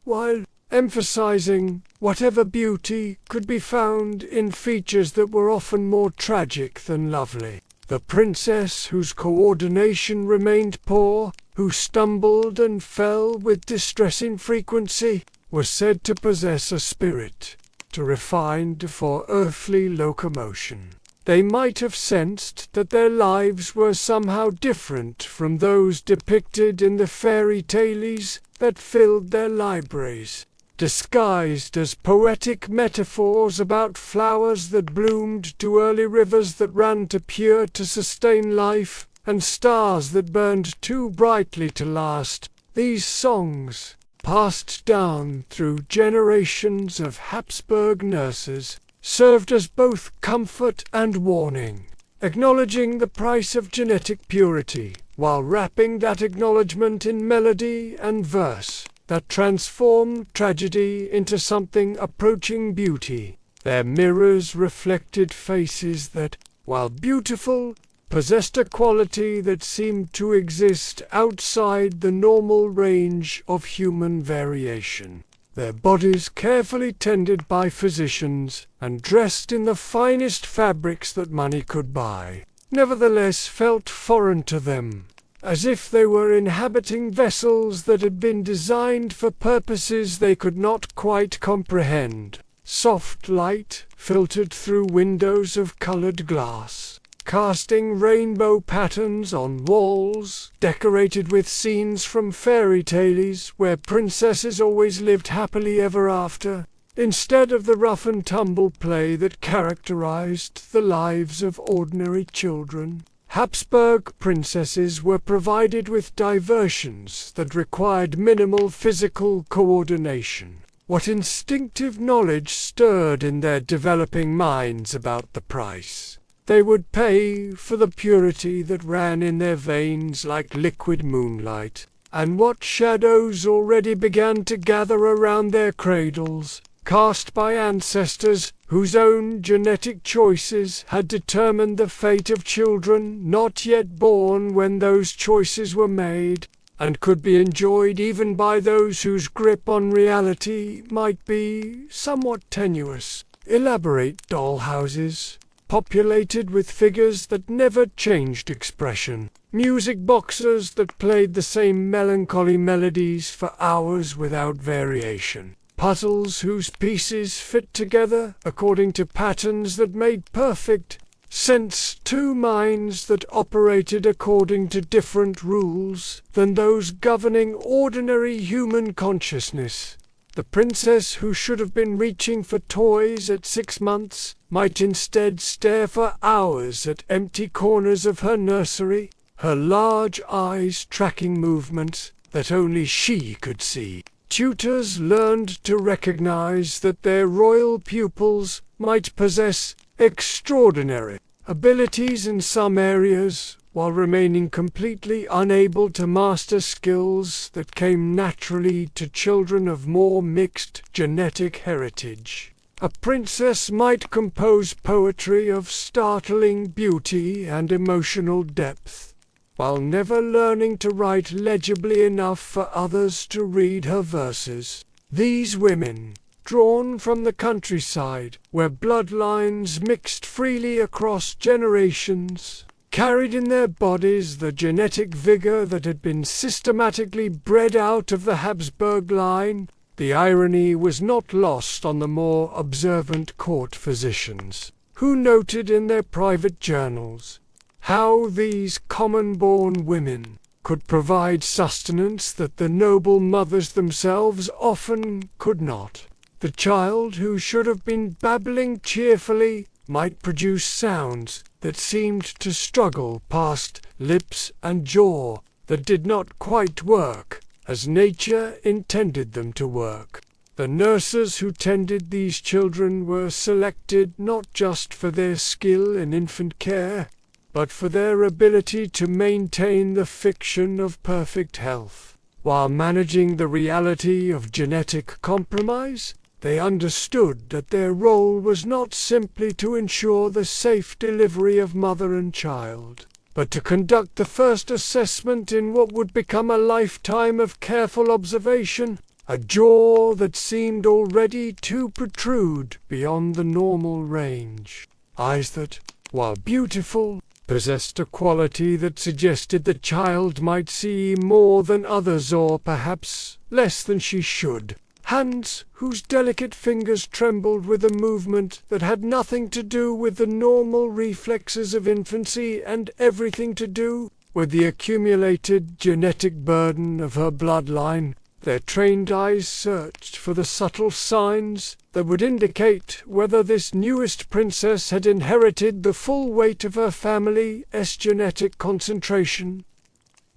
S1: while emphasizing whatever beauty could be found in features that were often more tragic than lovely. The princess, whose coordination remained poor, who stumbled and fell with distressing frequency, was said to possess a spirit too refined for earthly locomotion. They might have sensed that their lives were somehow different from those depicted in the fairy tales that filled their libraries, disguised as poetic metaphors about flowers that bloomed to early rivers that ran too pure to sustain life, and stars that burned too brightly to last. These songs, passed down through generations of Habsburg nurses, served as both comfort and warning, acknowledging the price of genetic purity, while wrapping that acknowledgement in melody and verse that transformed tragedy into something approaching beauty. Their mirrors reflected faces that, while beautiful, possessed a quality that seemed to exist outside the normal range of human variation. Their bodies carefully tended by physicians and dressed in the finest fabrics that money could buy, nevertheless felt foreign to them, as if they were inhabiting vessels that had been designed for purposes they could not quite comprehend. Soft light filtered through windows of colored glass, casting rainbow patterns on walls decorated with scenes from fairy tales where princesses always lived happily ever after, instead of the rough-and-tumble play that characterized the lives of ordinary children. Habsburg princesses were provided with diversions that required minimal physical coordination. What instinctive knowledge stirred in their developing minds about the price they would pay for the purity that ran in their veins like liquid moonlight, and what shadows already began to gather around their cradles, cast by ancestors whose own genetic choices had determined the fate of children not yet born when those choices were made, and could be enjoyed even by those whose grip on reality might be somewhat tenuous. Elaborate dollhouses, populated with figures that never changed expression, music boxes that played the same melancholy melodies for hours without variation, puzzles whose pieces fit together according to patterns that made perfect sense, two minds that operated according to different rules than those governing ordinary human consciousness. The princess who should have been reaching for toys at 6 months might instead stare for hours at empty corners of her nursery, her large eyes tracking movements that only she could see. Tutors learned to recognize that their royal pupils might possess extraordinary abilities in some areas, while remaining completely unable to master skills that came naturally to children of more mixed genetic heritage. A princess might compose poetry of startling beauty and emotional depth, while never learning to write legibly enough for others to read her verses. These women, drawn from the countryside, where bloodlines mixed freely across generations, carried in their bodies the genetic vigor that had been systematically bred out of the Habsburg line. The irony was not lost on the more observant court physicians, who noted in their private journals how these common-born women could provide sustenance that the noble mothers themselves often could not. The child who should have been babbling cheerfully might produce sounds that seemed to struggle past lips and jaw, that did not quite work as nature intended them to work. The nurses who tended these children were selected not just for their skill in infant care, but for their ability to maintain the fiction of perfect health. While managing the reality of genetic compromise, they understood that their role was not simply to ensure the safe delivery of mother and child, but to conduct the first assessment in what would become a lifetime of careful observation, a jaw that seemed already to protrude beyond the normal range, eyes that, while beautiful, possessed a quality that suggested the child might see more than others or perhaps less than she should. Hands whose delicate fingers trembled with a movement that had nothing to do with the normal reflexes of infancy and everything to do with the accumulated genetic burden of her bloodline. Their trained eyes searched for the subtle signs that would indicate whether this newest princess had inherited the full weight of her family's genetic concentration,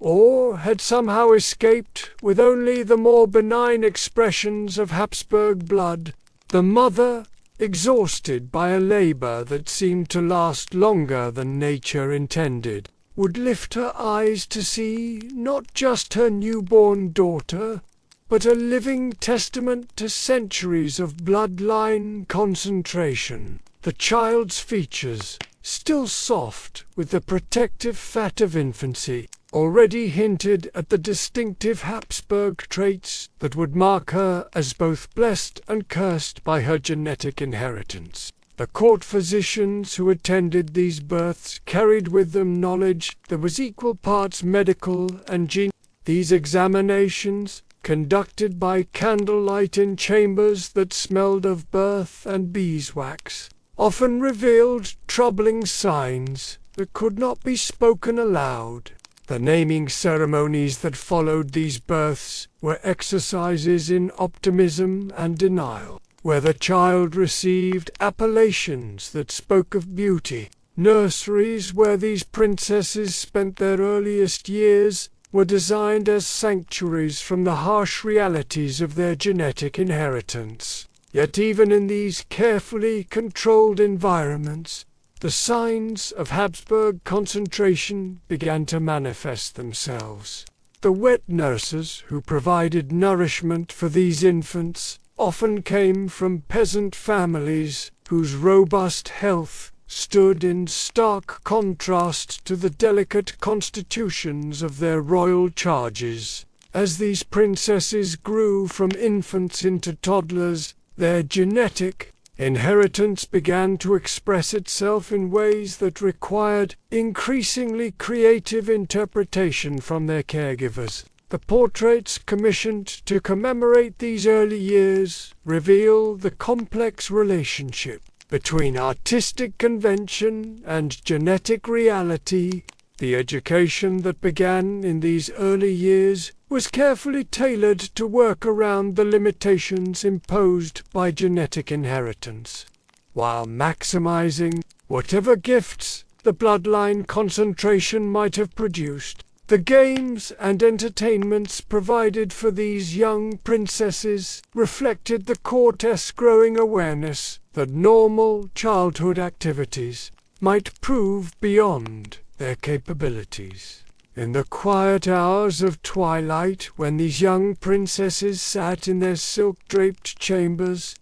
S1: or had somehow escaped with only the more benign expressions of Habsburg blood. The mother, exhausted by a labor that seemed to last longer than nature intended, would lift her eyes to see not just her newborn daughter, but a living testament to centuries of bloodline concentration. The child's features, still soft with the protective fat of infancy, already hinted at the distinctive Habsburg traits that would mark her as both blessed and cursed by her genetic inheritance. The court physicians who attended these births carried with them knowledge that was equal parts medical and genetic. These examinations, conducted by candlelight in chambers that smelled of birth and beeswax, often revealed troubling signs that could not be spoken aloud. The naming ceremonies that followed these births were exercises in optimism and denial, where the child received appellations that spoke of beauty. Nurseries where these princesses spent their earliest years were designed as sanctuaries from the harsh realities of their genetic inheritance. Yet even in these carefully controlled environments, the signs of Habsburg concentration began to manifest themselves. The wet nurses who provided nourishment for these infants often came from peasant families whose robust health stood in stark contrast to the delicate constitutions of their royal charges. As these princesses grew from infants into toddlers, their genetic inheritance began to express itself in ways that required increasingly creative interpretation from their caregivers. The portraits commissioned to commemorate these early years reveal the complex relationship between artistic convention and genetic reality. The education that began in these early years was carefully tailored to work around the limitations imposed by genetic inheritance, while maximizing whatever gifts the bloodline concentration might have produced. The games and entertainments provided for these young princesses reflected the court's growing awareness that normal childhood activities might prove beyond their capabilities. In the quiet hours of twilight, when these young princesses sat in their silk-draped chambers,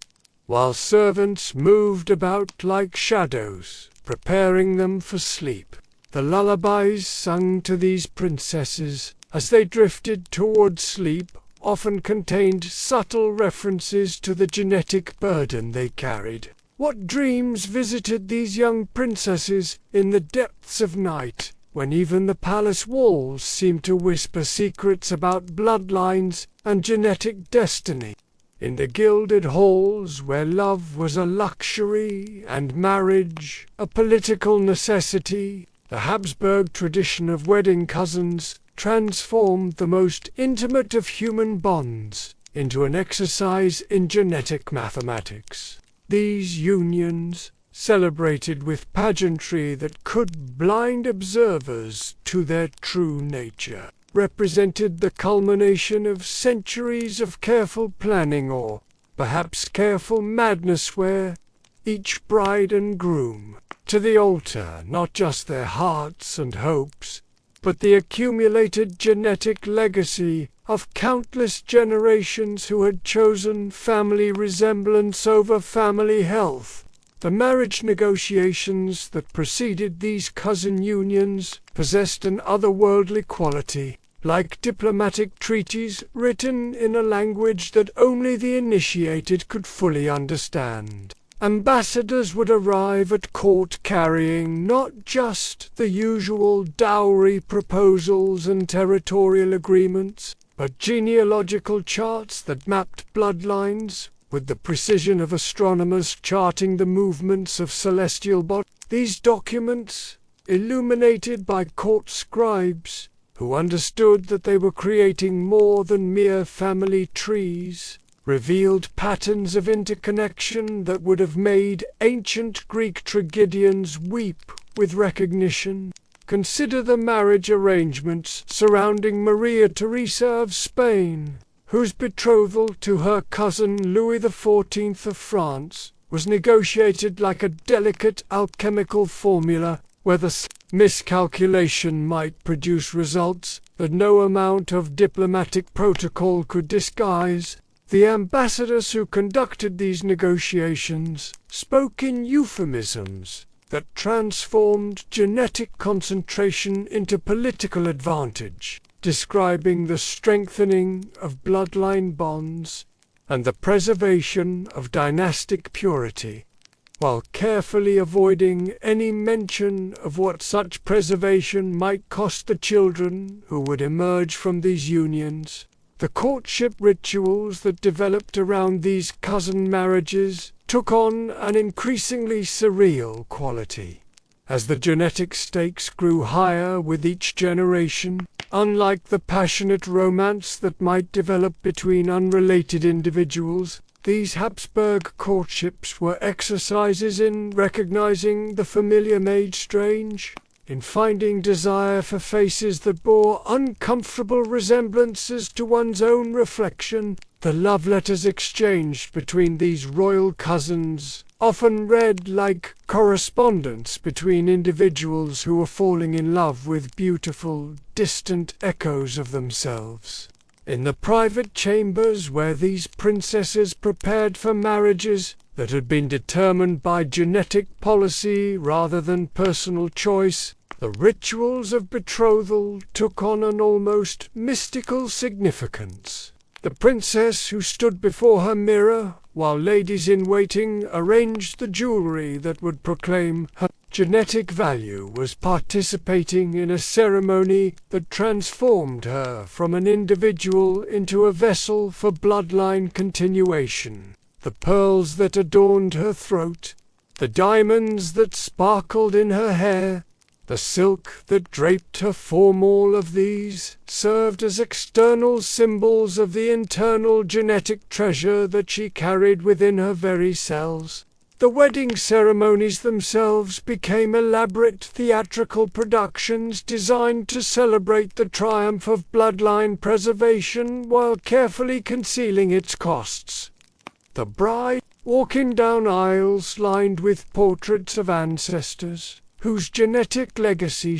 S1: while servants moved about like shadows, preparing them for sleep, the lullabies sung to these princesses as they drifted toward sleep often contained subtle references to the genetic burden they carried. What dreams visited these young princesses in the depths of night, when even the palace walls seemed to whisper secrets about bloodlines and genetic destiny? In the gilded halls, where love was a luxury and marriage a political necessity, the Habsburg tradition of wedding cousins transformed the most intimate of human bonds into an exercise in genetic mathematics. These unions, celebrated with pageantry that could blind observers to their true nature, represented the culmination of centuries of careful planning, or perhaps careful madness, where each bride and groom to the altar not just their hearts and hopes, but the accumulated genetic legacy of countless generations who had chosen family resemblance over family health. The marriage negotiations that preceded these cousin unions possessed an otherworldly quality, like diplomatic treaties written in a language that only the initiated could fully understand. Ambassadors would arrive at court carrying not just the usual dowry proposals and territorial agreements, but genealogical charts that mapped bloodlines with the precision of astronomers charting the movements of celestial bodies. These documents, illuminated by court scribes, who understood that they were creating more than mere family trees, revealed patterns of interconnection that would have made ancient Greek tragedians weep with recognition. Consider the marriage arrangements surrounding Maria Theresa of Spain, whose betrothal to her cousin Louis XIV of France was negotiated like a delicate alchemical formula, where the miscalculation might produce results that no amount of diplomatic protocol could disguise. The ambassadors who conducted these negotiations spoke in euphemisms that transformed genetic concentration into political advantage, describing the strengthening of bloodline bonds and the preservation of dynastic purity, while carefully avoiding any mention of what such preservation might cost the children who would emerge from these unions. The courtship rituals that developed around these cousin marriages took on an increasingly surreal quality. As the genetic stakes grew higher with each generation, unlike the passionate romance that might develop between unrelated individuals, these Habsburg courtships were exercises in recognizing the familiar made strange, in finding desire for faces that bore uncomfortable resemblances to one's own reflection. The love letters exchanged between these royal cousins often read like correspondence between individuals who were falling in love with beautiful, distant echoes of themselves. In the private chambers where these princesses prepared for marriages that had been determined by genetic policy rather than personal choice, the rituals of betrothal took on an almost mystical significance. The princess who stood before her mirror, while ladies-in-waiting arranged the jewelry that would proclaim her genetic value, was participating in a ceremony that transformed her from an individual into a vessel for bloodline continuation. The pearls that adorned her throat, the diamonds that sparkled in her hair, the silk that draped her form, all of these served as external symbols of the internal genetic treasure that she carried within her very cells. The wedding ceremonies themselves became elaborate theatrical productions designed to celebrate the triumph of bloodline preservation while carefully concealing its costs. The bride, walking down aisles lined with portraits of ancestors, whose genetic legacy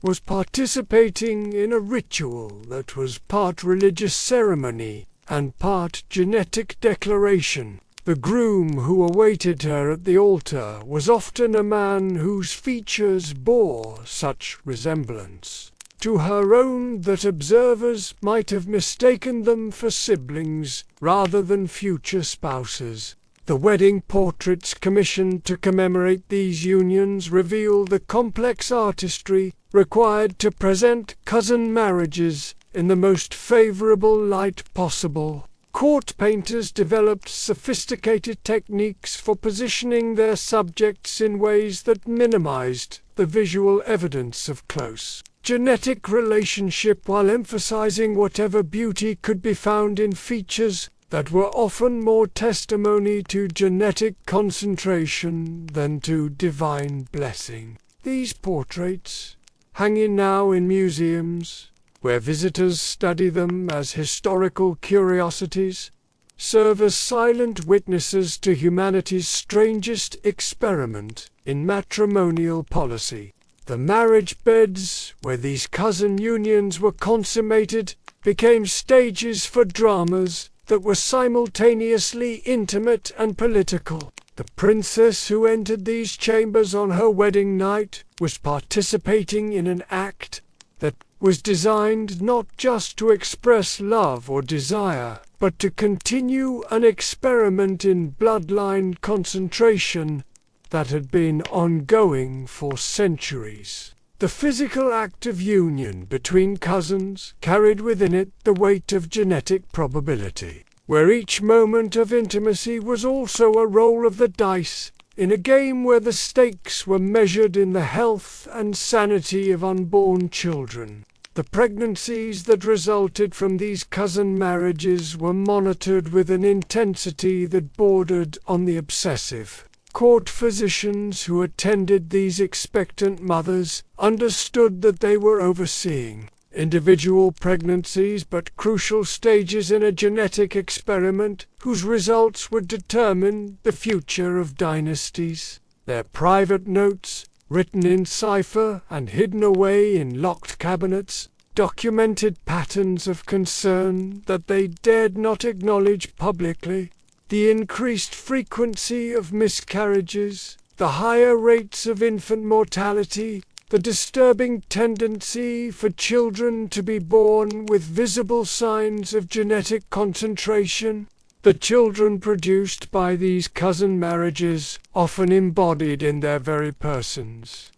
S1: was participating in a ritual that was part religious ceremony and part genetic declaration. The groom who awaited her at the altar was often a man whose features bore such resemblance to her own that observers might have mistaken them for siblings rather than future spouses. The wedding portraits commissioned to commemorate these unions reveal the complex artistry required to present cousin marriages in the most favorable light possible. Court painters developed sophisticated techniques for positioning their subjects in ways that minimized the visual evidence of close genetic relationship while emphasizing whatever beauty could be found in features that were often more testimony to genetic concentration than to divine blessing. These portraits, hanging now in museums, where visitors study them as historical curiosities, serve as silent witnesses to humanity's strangest experiment in matrimonial policy. The marriage beds, where these cousin unions were consummated, became stages for dramas that were simultaneously intimate and political. The princess who entered these chambers on her wedding night was participating in an act that was designed not just to express love or desire, but to continue an experiment in bloodline concentration that had been ongoing for centuries. The physical act of union between cousins carried within it the weight of genetic probability, where each moment of intimacy was also a roll of the dice in a game where the stakes were measured in the health and sanity of unborn children. The pregnancies that resulted from these cousin marriages were monitored with an intensity that bordered on the obsessive. Court physicians who attended these expectant mothers understood that they were overseeing individual pregnancies but crucial stages in a genetic experiment whose results would determine the future of dynasties. Their private notes, written in cipher and hidden away in locked cabinets, documented patterns of concern that they dared not acknowledge publicly. The increased frequency of miscarriages, the higher rates of infant mortality, the disturbing tendency for children to be born with visible signs of genetic concentration, the children produced by these cousin marriages often embodied in their very persons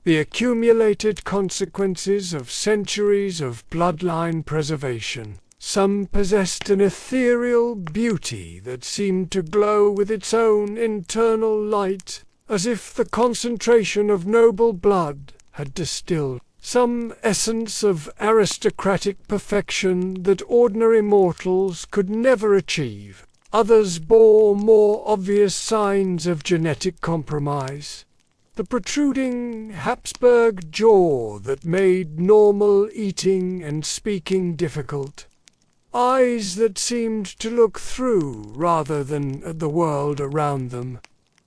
S1: the accumulated consequences of centuries of bloodline preservation. Some possessed an ethereal beauty that seemed to glow with its own internal light, as if the concentration of noble blood had distilled some essence of aristocratic perfection that ordinary mortals could never achieve. Others bore more obvious signs of genetic compromise. The protruding Habsburg jaw that made normal eating and speaking difficult. Eyes that seemed to look through rather than at the world around them.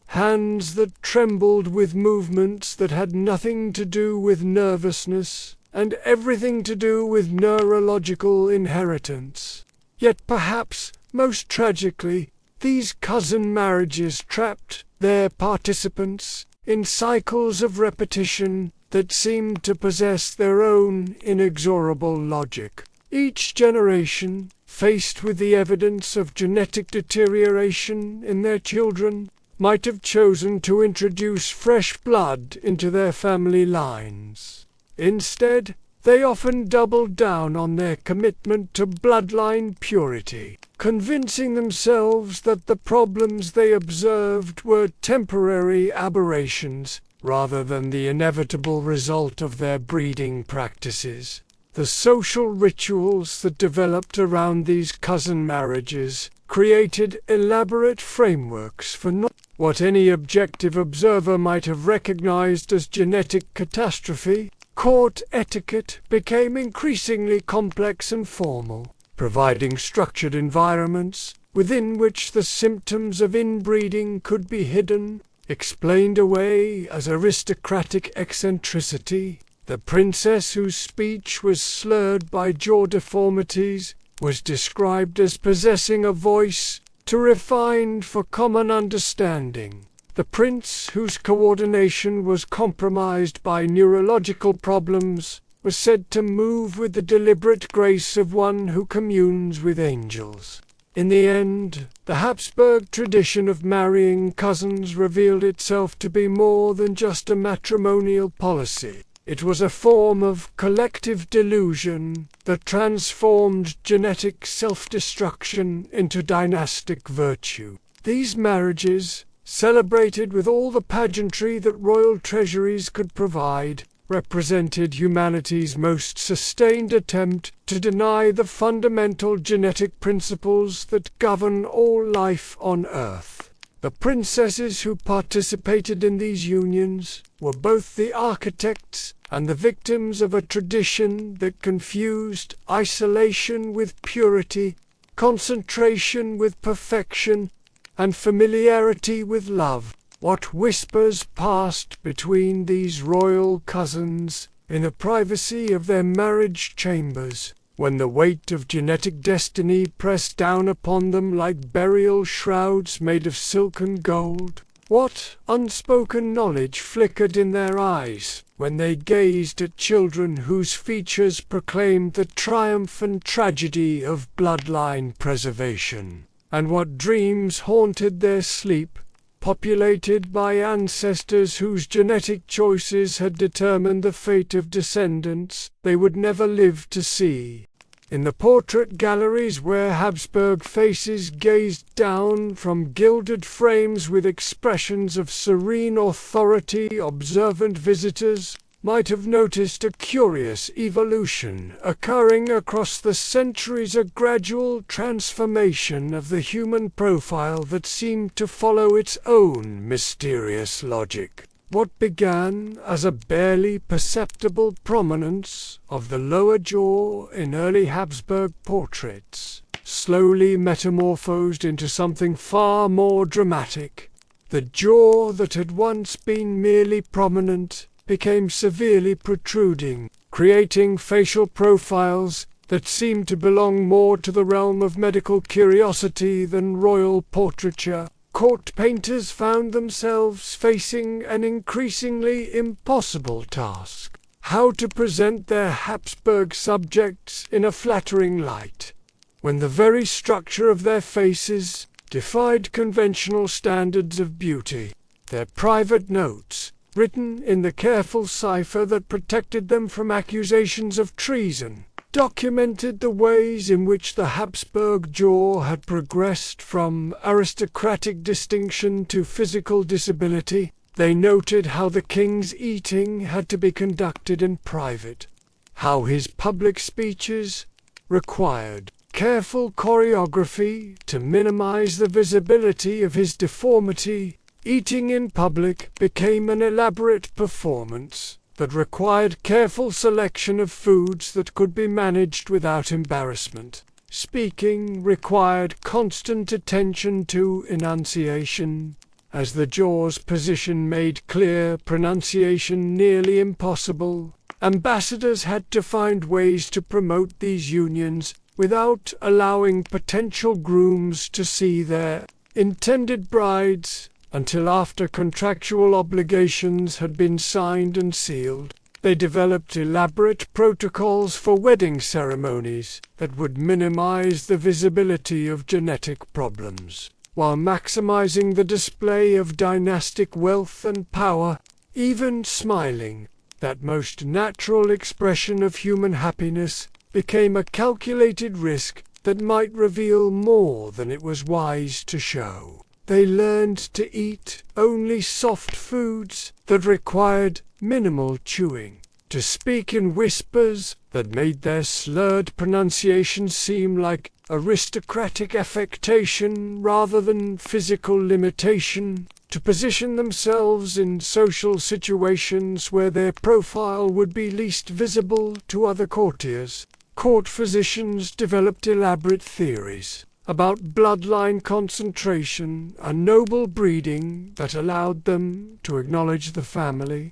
S1: Hands that trembled with movements that had nothing to do with nervousness and everything to do with neurological inheritance. Yet perhaps, most tragically, these cousin marriages trapped their participants in cycles of repetition that seemed to possess their own inexorable logic. Each generation, faced with the evidence of genetic deterioration in their children, might have chosen to introduce fresh blood into their family lines. Instead, they often doubled down on their commitment to bloodline purity, convincing themselves that the problems they observed were temporary aberrations rather than the inevitable result of their breeding practices. The social rituals that developed around these cousin marriages created elaborate frameworks for not what any objective observer might have recognized as genetic catastrophe, court etiquette became increasingly complex and formal, providing structured environments within which the symptoms of inbreeding could be hidden, explained away as aristocratic eccentricity. The princess whose speech was slurred by jaw deformities was described as possessing a voice too refined for common understanding. The prince whose coordination was compromised by neurological problems was said to move with the deliberate grace of one who communes with angels. In the end, the Habsburg tradition of marrying cousins revealed itself to be more than just a matrimonial policy. It was a form of collective delusion that transformed genetic self-destruction into dynastic virtue. These marriages, celebrated with all the pageantry that royal treasuries could provide, represented humanity's most sustained attempt to deny the fundamental genetic principles that govern all life on Earth. The princesses who participated in these unions were both the architects and the victims of a tradition that confused isolation with purity, concentration with perfection, and familiarity with love. What whispers passed between these royal cousins in the privacy of their marriage chambers, when the weight of genetic destiny pressed down upon them like burial shrouds made of silk and gold? What unspoken knowledge flickered in their eyes when they gazed at children whose features proclaimed the triumph and tragedy of bloodline preservation? And what dreams haunted their sleep, populated by ancestors whose genetic choices had determined the fate of descendants they would never live to see? In the portrait galleries where Habsburg faces gazed down from gilded frames with expressions of serene authority, observant visitors might have noticed a curious evolution occurring across the centuries, a gradual transformation of the human profile that seemed to follow its own mysterious logic. What began as a barely perceptible prominence of the lower jaw in early Habsburg portraits slowly metamorphosed into something far more dramatic. The jaw that had once been merely prominent became severely protruding, creating facial profiles that seemed to belong more to the realm of medical curiosity than royal portraiture. Court painters found themselves facing an increasingly impossible task: how to present their Habsburg subjects in a flattering light, when the very structure of their faces defied conventional standards of beauty. Their private notes, written in the careful cipher that protected them from accusations of treason, documented the ways in which the Habsburg jaw had progressed from aristocratic distinction to physical disability. They noted how the king's eating had to be conducted in private, how his public speeches required careful choreography to minimize the visibility of his deformity. Eating in public became an elaborate performance that required careful selection of foods that could be managed without embarrassment. Speaking required constant attention to enunciation, as the jaw's position made clear pronunciation nearly impossible. Ambassadors had to find ways to promote these unions without allowing potential grooms to see their intended brides until after contractual obligations had been signed and sealed. They developed elaborate protocols for wedding ceremonies that would minimize the visibility of genetic problems, while maximizing the display of dynastic wealth and power. Even smiling, that most natural expression of human happiness, became a calculated risk that might reveal more than it was wise to show. They learned to eat only soft foods that required minimal chewing, to speak in whispers that made their slurred pronunciation seem like aristocratic affectation rather than physical limitation, to position themselves in social situations where their profile would be least visible to other courtiers. Court physicians developed elaborate theories about bloodline concentration and noble breeding that allowed them to acknowledge the family's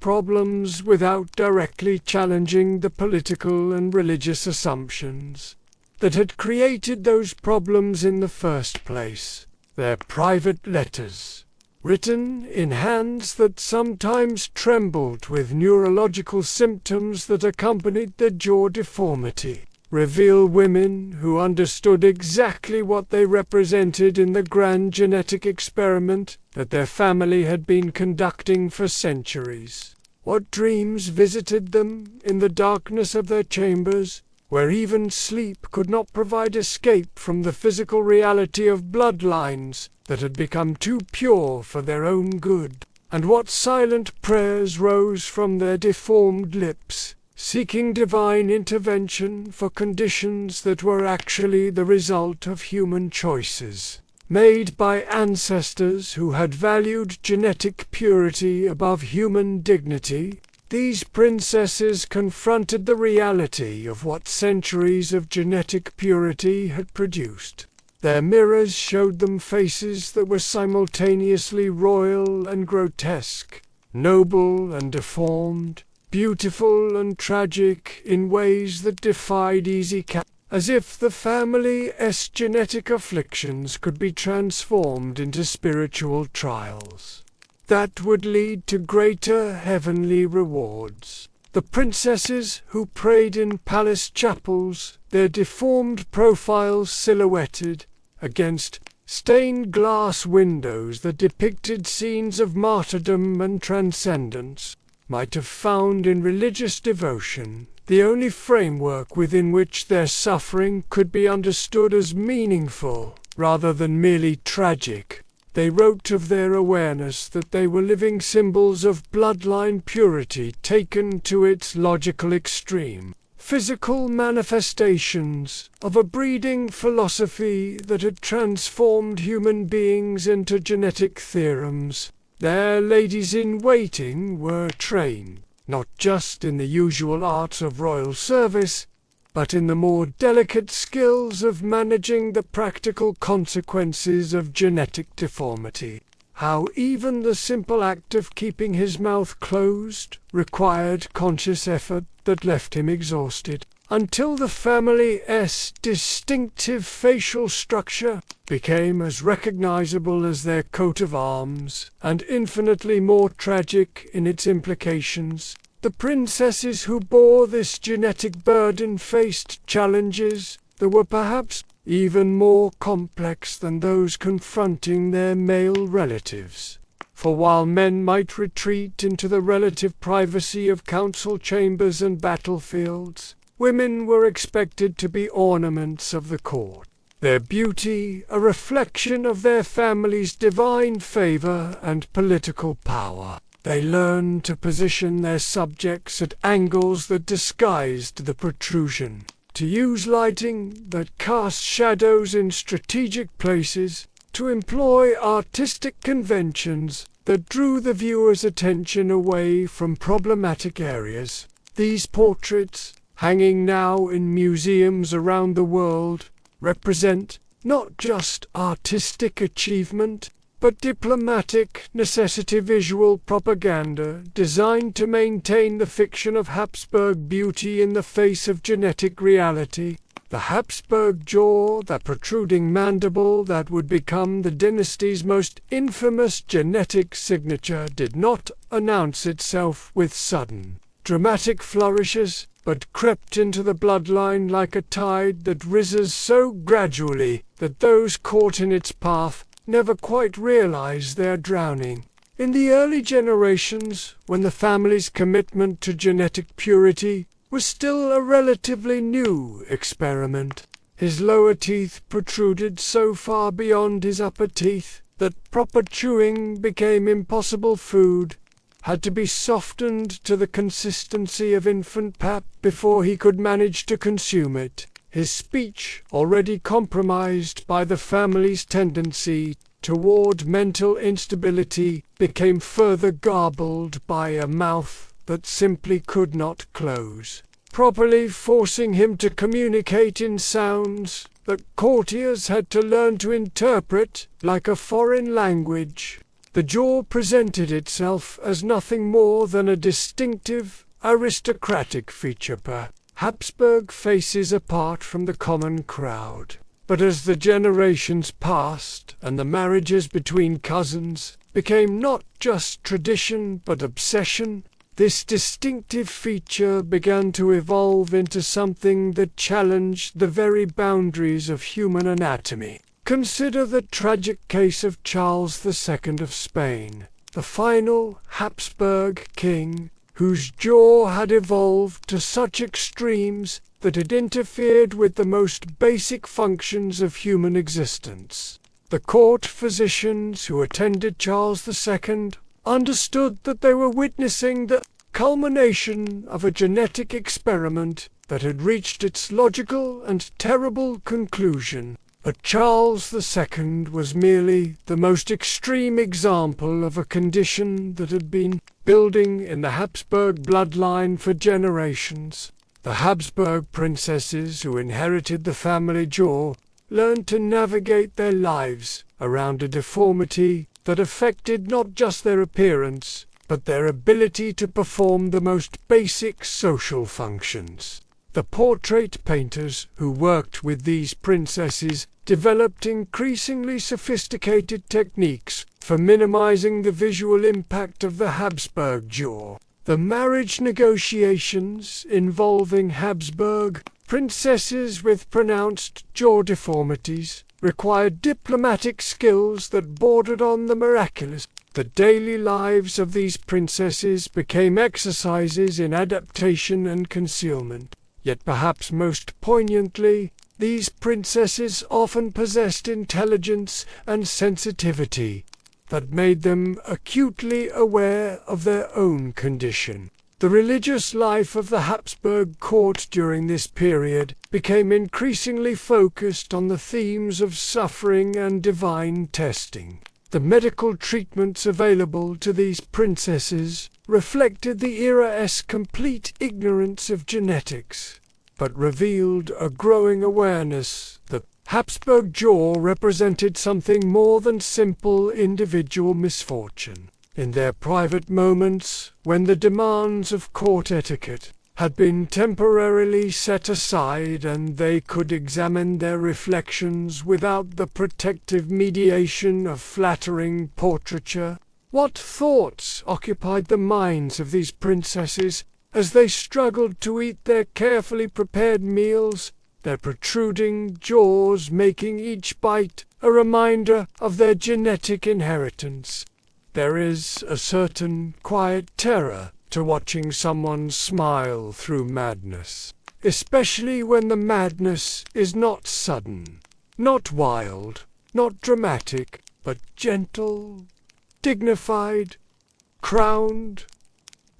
S1: problems without directly challenging the political and religious assumptions that had created those problems in the first place. Their private letters, written in hands that sometimes trembled with neurological symptoms that accompanied the jaw deformity, reveal women who understood exactly what they represented in the grand genetic experiment that their family had been conducting for centuries. What dreams visited them in the darkness of their chambers, where even sleep could not provide escape from the physical reality of bloodlines that had become too pure for their own good, and what silent prayers rose from their deformed lips, seeking divine intervention for conditions that were actually the result of human choices made by ancestors who had valued genetic purity above human dignity. These princesses confronted the reality of what centuries of genetic purity had produced. Their mirrors showed them faces that were simultaneously royal and grotesque, noble and deformed, beautiful and tragic in ways that defied easy as if the family's genetic afflictions could be transformed into spiritual trials that would lead to greater heavenly rewards. The princesses who prayed in palace chapels, their deformed profiles silhouetted against stained glass windows that depicted scenes of martyrdom and transcendence, might have found in religious devotion the only framework within which their suffering could be understood as meaningful rather than merely tragic. They wrote of their awareness that they were living symbols of bloodline purity taken to its logical extreme, physical manifestations of a breeding philosophy that had transformed human beings into genetic theorems. Their ladies-in-waiting were trained not just in the usual arts of royal service, but in the more delicate skills of managing the practical consequences of genetic deformity. How even the simple act of keeping his mouth closed required conscious effort that left him exhausted, until the family's distinctive facial structure became as recognizable as their coat of arms, and infinitely more tragic in its implications. The princesses who bore this genetic burden faced challenges that were perhaps even more complex than those confronting their male relatives. For while men might retreat into the relative privacy of council chambers and battlefields, women were expected to be ornaments of the court, their beauty a reflection of their family's divine favor and political power. They learned to position their subjects at angles that disguised the protrusion, to use lighting that cast shadows in strategic places, to employ artistic conventions that drew the viewer's attention away from problematic areas. These portraits, hanging now in museums around the world, represent not just artistic achievement, but diplomatic necessity, visual propaganda designed to maintain the fiction of Habsburg beauty in the face of genetic reality. The Habsburg jaw, that protruding mandible that would become the dynasty's most infamous genetic signature, did not announce itself with sudden, dramatic flourishes, but crept into the bloodline like a tide that rises so gradually that those caught in its path never quite realize they're drowning. In the early generations, when the family's commitment to genetic purity was still a relatively new experiment, his lower teeth protruded so far beyond his upper teeth that proper chewing became impossible food. had to be softened to the consistency of infant pap before he could manage to consume it. His speech, already compromised by the family's tendency toward mental instability, became further garbled by a mouth that simply could not close, properly forcing him to communicate in sounds that courtiers had to learn to interpret like a foreign language. The jaw presented itself as nothing more than a distinctive, aristocratic feature per Habsburg faces apart from the common crowd. But as the generations passed and the marriages between cousins became not just tradition but obsession, this distinctive feature began to evolve into something that challenged the very boundaries of human anatomy. Consider the tragic case of Charles II of Spain, the final Habsburg king, whose jaw had evolved to such extremes that it interfered with the most basic functions of human existence. The court physicians who attended Charles II understood that they were witnessing the culmination of a genetic experiment that had reached its logical and terrible conclusion. But Charles II was merely the most extreme example of a condition that had been building in the Habsburg bloodline for generations. The Habsburg princesses who inherited the family jaw learned to navigate their lives around a deformity that affected not just their appearance, but their ability to perform the most basic social functions. The portrait painters who worked with these princesses developed increasingly sophisticated techniques for minimizing the visual impact of the Habsburg jaw. The marriage negotiations involving Habsburg princesses with pronounced jaw deformities required diplomatic skills that bordered on the miraculous. The daily lives of these princesses became exercises in adaptation and concealment. Yet perhaps most poignantly, these princesses often possessed intelligence and sensitivity that made them acutely aware of their own condition. The religious life of the Habsburg court during this period became increasingly focused on the themes of suffering and divine testing. The medical treatments available to these princesses reflected the era's complete ignorance of genetics, but revealed a growing awareness that Habsburg jaw represented something more than simple individual misfortune. In their private moments, when the demands of court etiquette had been temporarily set aside and they could examine their reflections without the protective mediation of flattering portraiture, what thoughts occupied the minds of these princesses as they struggled to eat their carefully prepared meals, their protruding jaws making each bite a reminder of their genetic inheritance? There is a certain quiet terror to watching someone smile through madness, especially when the madness is not sudden, not wild, not dramatic, but gentle, dignified, crowned,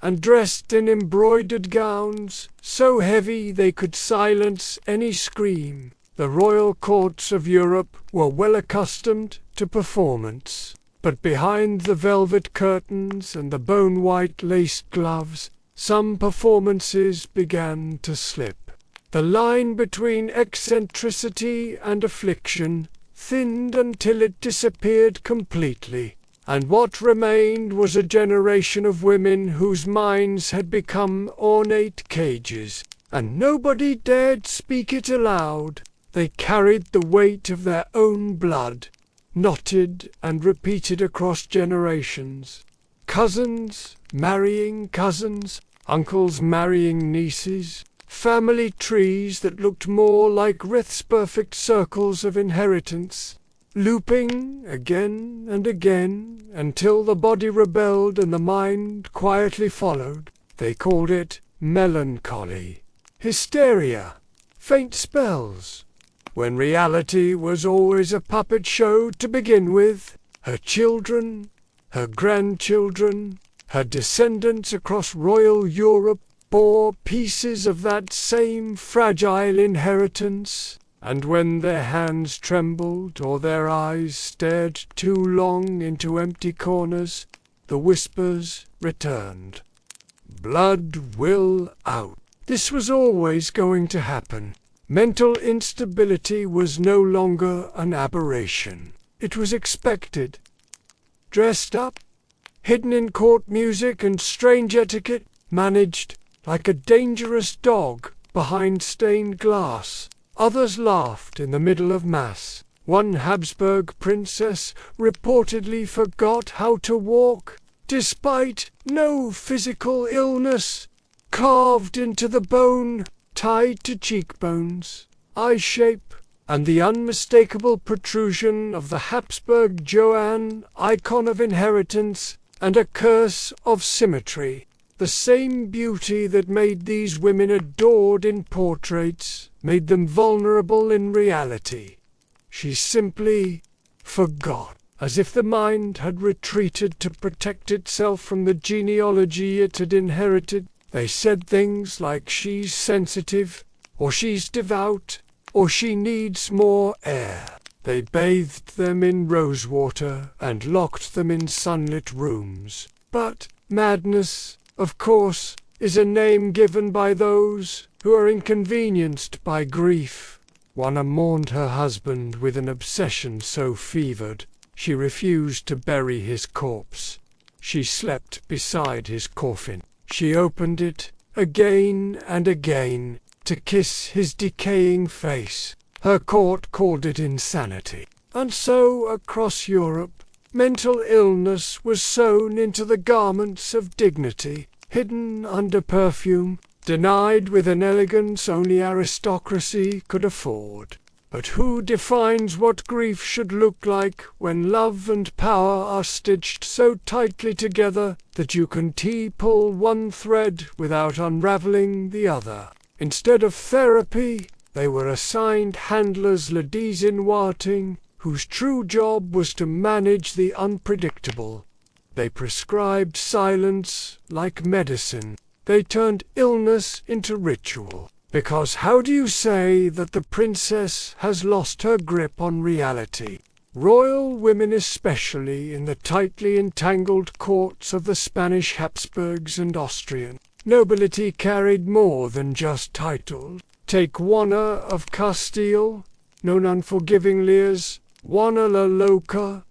S1: and dressed in embroidered gowns so heavy they could silence any scream. The royal courts of Europe were well accustomed to performance. But behind the velvet curtains and the bone-white laced gloves, some performances began to slip. The line between eccentricity and affliction thinned until it disappeared completely, and what remained was a generation of women whose minds had become ornate cages, and nobody dared speak it aloud. They carried the weight of their own blood, knotted and repeated across generations. Cousins marrying cousins, uncles marrying nieces, family trees that looked more like Rith's perfect circles of inheritance, looping again and again until the body rebelled and the mind quietly followed. They called it melancholy, hysteria, faint spells, when reality was always a puppet show to begin with. Her children, her grandchildren, Her descendants across royal Europe bore pieces of that same fragile inheritance, and when their hands trembled or their eyes stared too long into empty corners, the whispers returned. Blood will out. This was always going to happen. Mental instability was no longer an aberration. It was expected. Dressed up, hidden in court music and strange etiquette, managed like a dangerous dog behind stained glass. Others laughed in the middle of mass. One Habsburg princess reportedly forgot how to walk, despite no physical illness, carved into the bone, tied to cheekbones, eye shape, and the unmistakable protrusion of the Habsburg Joan, icon of inheritance and a curse of symmetry. The same beauty that made these women adored in portraits made them vulnerable in reality. She simply forgot, as if the mind had retreated to protect itself from the genealogy it had inherited. They said things like she's sensitive, or she's devout, or she needs more air. They bathed them in rosewater and locked them in sunlit rooms. But madness, of course, is a name given by those who are inconvenienced by grief. Juana mourned her husband with an obsession so fevered she refused to bury his corpse. She slept beside his coffin. She opened it again and again to kiss his decaying face. Her court called it insanity. And so, across Europe, mental illness was sewn into the garments of dignity, hidden under perfume, denied with an elegance only aristocracy could afford. But who defines what grief should look like when love and power are stitched so tightly together that you can pull one thread without unraveling the other? Instead of therapy, they were assigned handlers ladies in waiting, whose true job was to manage the unpredictable. They prescribed silence like medicine. They turned illness into ritual. Because how do you say that the princess has lost her grip on reality? Royal women, especially in the tightly entangled courts of the Spanish Habsburgs and Austrian nobility, carried more than just titles. Take Juana of Castile, known unforgivingly as Juana la Loca,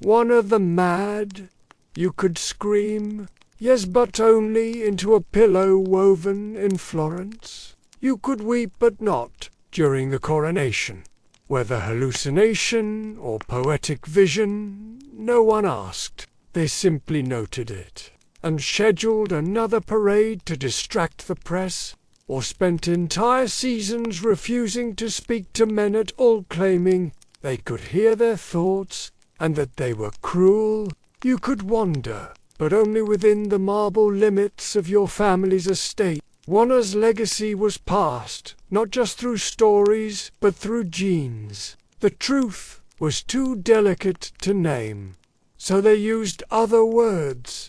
S1: Juana the Mad. You could scream, yes, but only into a pillow woven in Florence. You could weep, but not during the coronation. Whether hallucination or poetic vision, no one asked. They simply noted it, and scheduled another parade to distract the press, or spent entire seasons refusing to speak to men at all, claiming they could hear their thoughts and that they were cruel. You could wander, but only within the marble limits of your family's estate. Juana's legacy was passed, not just through stories, but through genes. The truth was too delicate to name, so they used other words.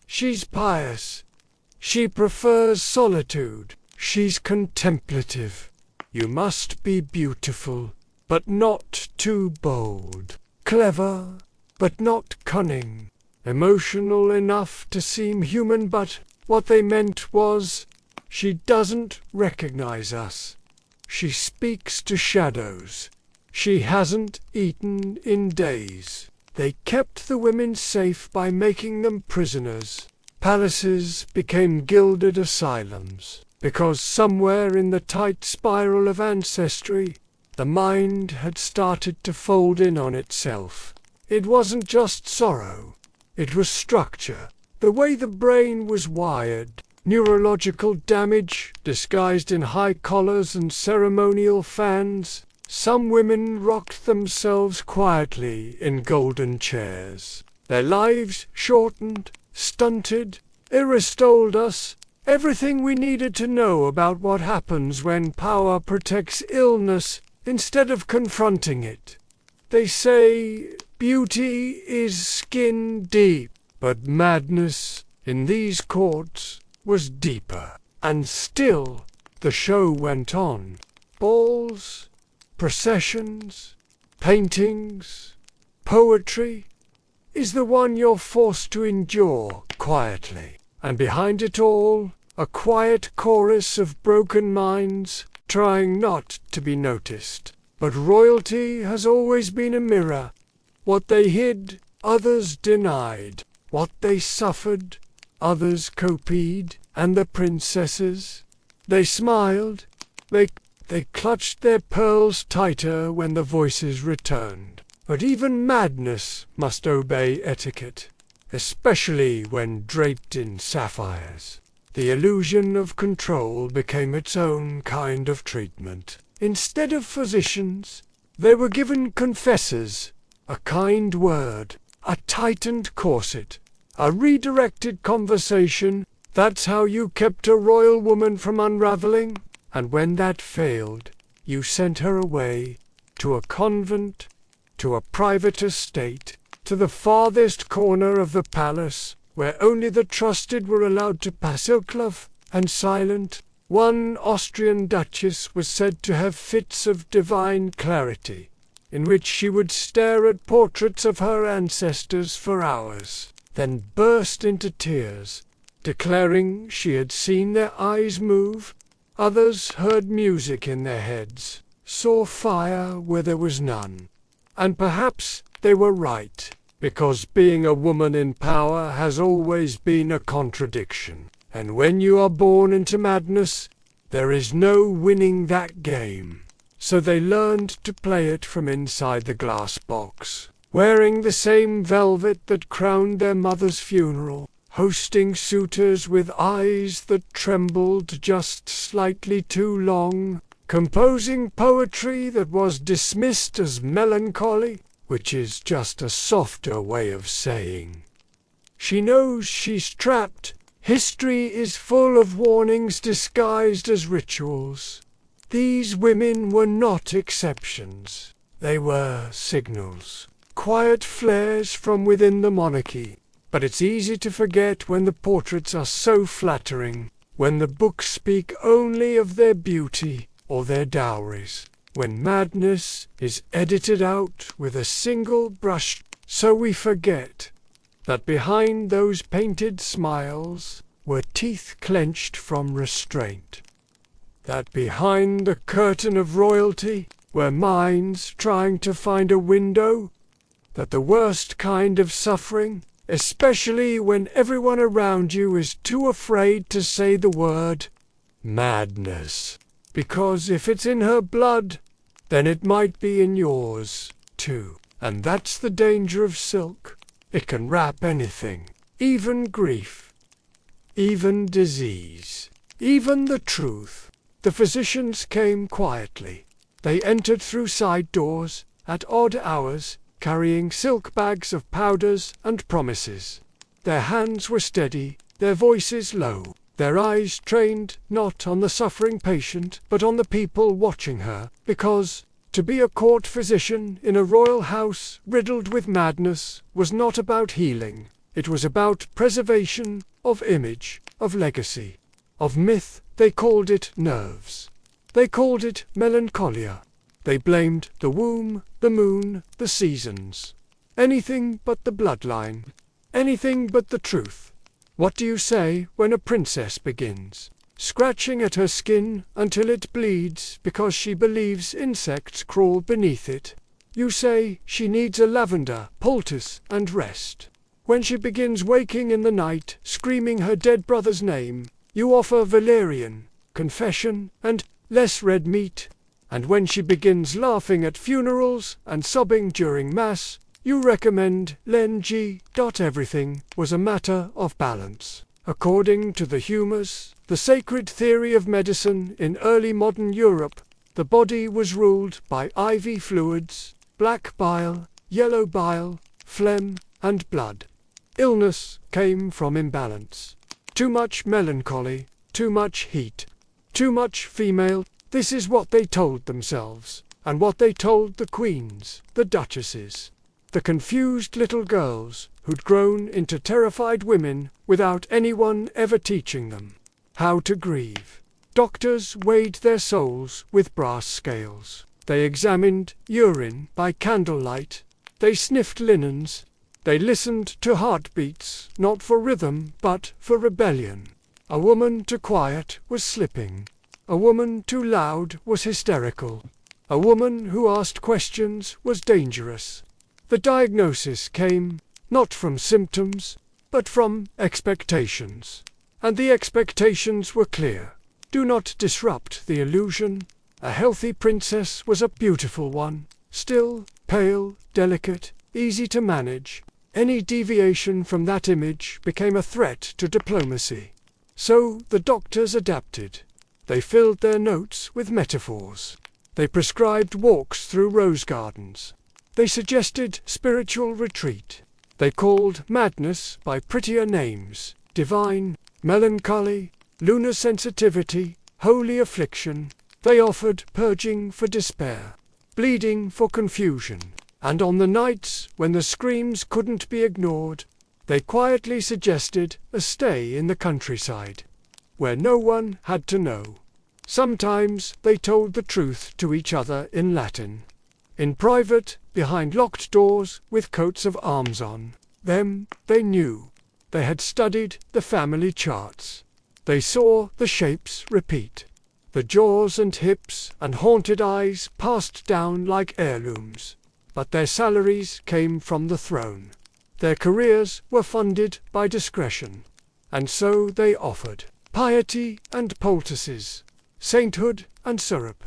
S1: She's pious. She prefers solitude. She's contemplative. You must be beautiful, but not too bold. Clever, but not cunning. Emotional enough to seem human, but what they meant was, she doesn't recognize us. She speaks to shadows. She hasn't eaten in days. They kept the women safe by making them prisoners. Palaces became gilded asylums, because somewhere in the tight spiral of ancestry, the mind had started to fold in on itself. It wasn't just sorrow. It was structure, the way the brain was wired. Neurological damage, disguised in high collars and ceremonial fans. Some women rocked themselves quietly in golden chairs. Their lives shortened, stunted. Iris told us everything we needed to know about what happens when power protects illness instead of confronting it. They say beauty is skin deep, But madness in these courts was deeper. And still the show went on. Balls, processions, paintings, poetry is the one you're forced to endure quietly. And behind it all, a quiet chorus of broken minds trying not to be noticed. But royalty has always been a mirror. What they hid, others denied. What they suffered, others copied. And the princesses, they smiled. They clutched their pearls tighter when the voices returned. But even madness must obey etiquette, especially when draped in sapphires. The illusion of control became its own kind of treatment. Instead of physicians, they were given confessors, a kind word, a tightened corset, a redirected conversation. That's how you kept a royal woman from unraveling. And when that failed, you sent her away to a convent, to a private estate, to the farthest corner of the palace, where only the trusted were allowed to pass. Silklove and silent, one Austrian duchess was said to have fits of divine clarity, in which she would stare at portraits of her ancestors for hours, then burst into tears, declaring she had seen their eyes move. Others heard music in their heads, saw fire where there was none. And perhaps they were right, because being a woman in power has always been a contradiction. And when you are born into madness, there is no winning that game. So they learned to play it from inside the glass box, wearing the same velvet that crowned their mother's funeral, hosting suitors with eyes that trembled just slightly too long, composing poetry that was dismissed as melancholy, which is just a softer way of saying she knows she's trapped. History is full of warnings disguised as rituals. These women were not exceptions. They were signals, quiet flares from within the monarchy. But it's easy to forget when the portraits are so flattering, when the books speak only of their beauty or their dowries, when madness is edited out with a single brush. So we forget that behind those painted smiles were teeth clenched from restraint, that behind the curtain of royalty were minds trying to find a window, that the worst kind of suffering, especially when everyone around you is too afraid to say the word madness, because if it's in her blood, then it might be in yours too. And that's the danger of silk. It can wrap anything, even grief, even disease, even the truth. The physicians came quietly. They entered through side doors at odd hours, carrying silk bags of powders and promises. Their hands were steady, their voices low, their eyes trained not on the suffering patient but on the people watching her, because to be a court physician in a royal house riddled with madness was not about healing. It was about preservation of image, of legacy, of myth. They called it nerves. They called it melancholia. They blamed the womb, the moon, the seasons. Anything but the bloodline. Anything but the truth. What do you say when a princess begins scratching at her skin until it bleeds because she believes insects crawl beneath it? You say she needs a lavender, poultice, and rest. When she begins waking in the night, screaming her dead brother's name, you offer valerian, confession, and less red meat. And when she begins laughing at funerals and sobbing during Mass, you recommend Len-G. Everything was a matter of balance. According to the humus, the sacred theory of medicine in early modern Europe, the body was ruled by IV fluids, black bile, yellow bile, phlegm, and blood. Illness came from imbalance. Too much melancholy, too much heat, too much female. This is what they told themselves, and what they told the queens, the duchesses. The confused little girls, who'd grown into terrified women without anyone ever teaching them how to grieve. Doctors weighed their souls with brass scales. They examined urine by candlelight. They sniffed linens. They listened to heartbeats, not for rhythm, but for rebellion. A woman too quiet was slipping. A woman too loud was hysterical. A woman who asked questions was dangerous. The diagnosis came not from symptoms, but from expectations. And the expectations were clear. Do not disrupt the illusion. A healthy princess was a beautiful one, still, pale, delicate, easy to manage. Any deviation from that image became a threat to diplomacy. So the doctors adapted. They filled their notes with metaphors. They prescribed walks through rose gardens. They suggested spiritual retreat. They called madness by prettier names: divine, melancholy, lunar sensitivity, holy affliction. They offered purging for despair, bleeding for confusion. And on the nights when the screams couldn't be ignored, they quietly suggested a stay in the countryside, where no one had to know. Sometimes they told the truth to each other in Latin. In private, behind locked doors, with coats of arms on. Them, they knew. They had studied the family charts. They saw the shapes repeat. The jaws and hips and haunted eyes passed down like heirlooms. But their salaries came from the throne. Their careers were funded by discretion. And so they offered piety and poultices, sainthood and syrup.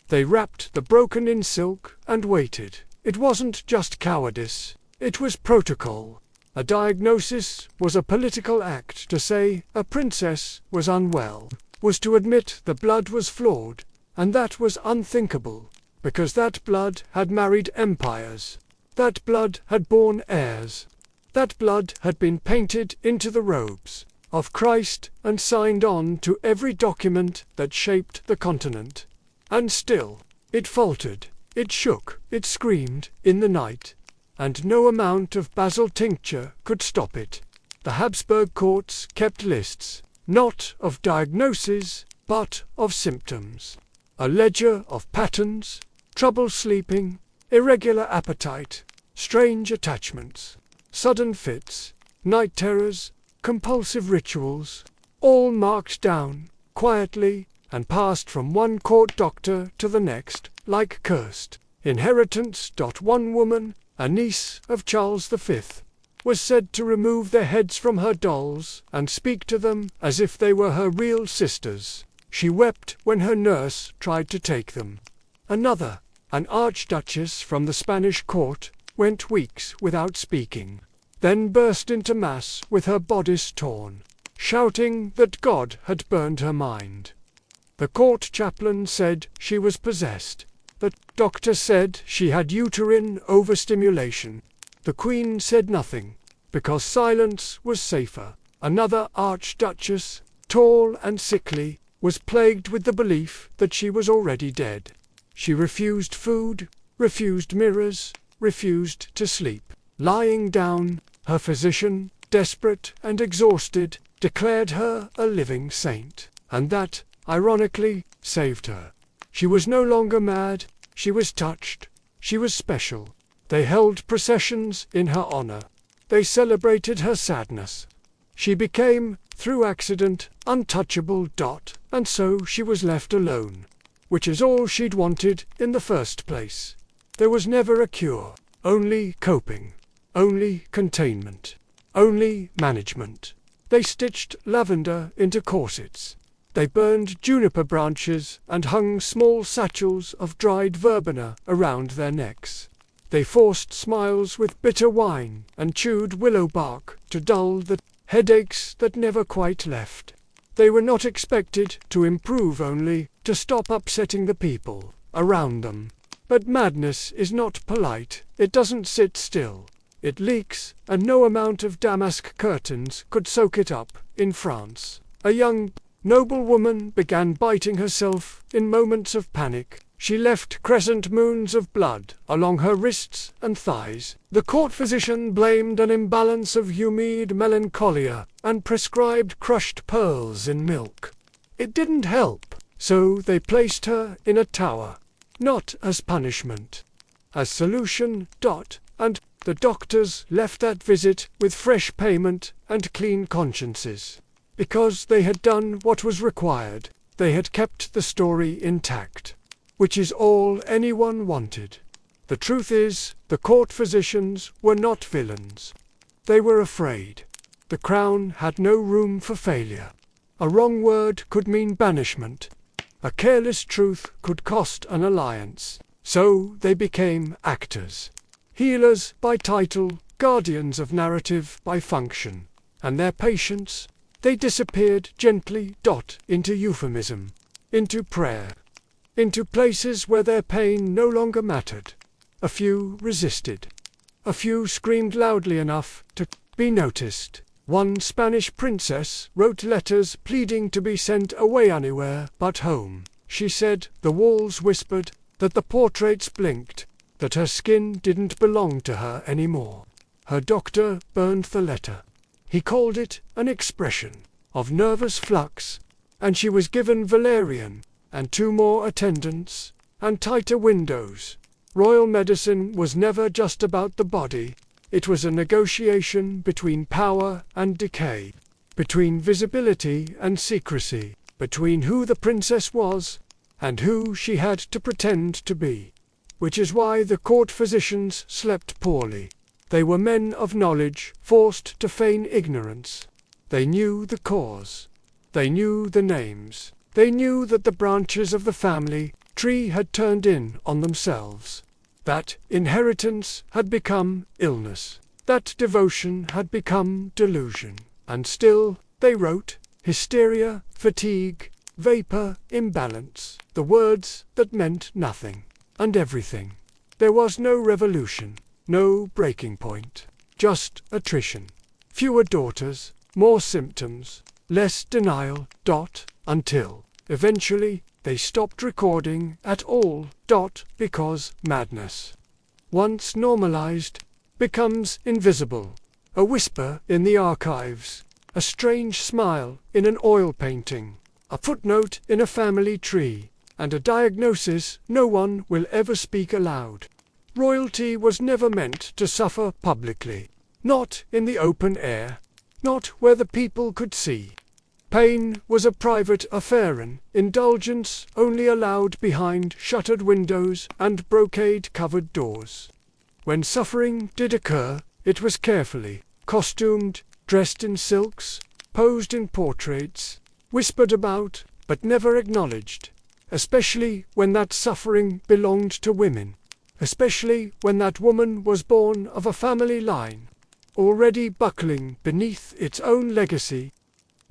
S1: They wrapped the broken in silk and waited. It wasn't just cowardice, it was protocol. A diagnosis was a political act. To say a princess was unwell was to admit the blood was flawed, and that was unthinkable, because that blood had married empires. That blood had borne heirs. That blood had been painted into the robes of Christ and signed on to every document that shaped the continent. And still, it faltered, it shook, it screamed in the night, and no amount of basil tincture could stop it. The Habsburg courts kept lists, not of diagnoses, but of symptoms. A ledger of patterns, trouble sleeping, irregular appetite, strange attachments, sudden fits, night terrors, compulsive rituals, all marked down, quietly, and passed from one court doctor to the next, like cursed inheritance. One woman, a niece of Charles V, was said to remove their heads from her dolls and speak to them as if they were her real sisters. She wept when her nurse tried to take them. Another, an archduchess from the Spanish court, went weeks without speaking, then burst into mass with her bodice torn, shouting that God had burned her mind. The court chaplain said she was possessed. The doctor said she had uterine overstimulation. The queen said nothing, because silence was safer. Another archduchess, tall and sickly, was plagued with the belief that she was already dead. She refused food, refused mirrors, refused to sleep. Lying down, her physician, desperate and exhausted, declared her a living saint, and that, ironically, saved her. She was no longer mad, she was touched, she was special. They held processions in her honor. They celebrated her sadness. She became, through accident, untouchable. And so she was left alone, which is all she'd wanted in the first place. There was never a cure, only coping, only containment, only management. They stitched lavender into corsets. They burned juniper branches and hung small satchels of dried verbena around their necks. They forced smiles with bitter wine and chewed willow bark to dull the headaches that never quite left. They were not expected to improve, only to stop upsetting the people around them. But madness is not polite. It doesn't sit still. It leaks, and no amount of damask curtains could soak it up. In France, a young noble woman began biting herself in moments of panic. She left crescent moons of blood along her wrists and thighs. The court physician blamed an imbalance of humid melancholia and prescribed crushed pearls in milk. It didn't help, so they placed her in a tower, not as punishment, as solution. And the doctors left that visit with fresh payment and clean consciences. Because they had done what was required, they had kept the story intact. Which is all anyone wanted. The truth is, the court physicians were not villains. They were afraid. The crown had no room for failure. A wrong word could mean banishment. A careless truth could cost an alliance. So they became actors. Healers by title, guardians of narrative by function. And their patients, they disappeared gently. Into euphemism. Into prayer. Into places where their pain no longer mattered. A few resisted. A few screamed loudly enough to be noticed. One Spanish princess wrote letters pleading to be sent away anywhere but home. She said the walls whispered, that the portraits blinked, that her skin didn't belong to her anymore. Her doctor burned the letter. He called it an expression of nervous flux, and she was given valerian, and 2 more attendants, and tighter windows. Royal medicine was never just about the body. It was a negotiation between power and decay, between visibility and secrecy, between who the princess was and who she had to pretend to be. Which is why the court physicians slept poorly. They were men of knowledge, forced to feign ignorance. They knew the cause. They knew the names. They knew that the branches of the family tree had turned in on themselves. That inheritance had become illness. That devotion had become delusion. And still, they wrote, hysteria, fatigue, vapor, imbalance, the words that meant nothing, and everything. There was no revolution, no breaking point, just attrition. Fewer daughters, more symptoms, less denial. Until eventually, they stopped recording at all. Because madness, once normalized, becomes invisible. A whisper in the archives, a strange smile in an oil painting, a footnote in a family tree, and a diagnosis no one will ever speak aloud. Royalty was never meant to suffer publicly, not in the open air, not where the people could see. Pain was a private affair, an indulgence only allowed behind shuttered windows and brocade-covered doors. When suffering did occur, it was carefully costumed, dressed in silks, posed in portraits, whispered about, but never acknowledged, especially when that suffering belonged to women, especially when that woman was born of a family line, already buckling beneath its own legacy.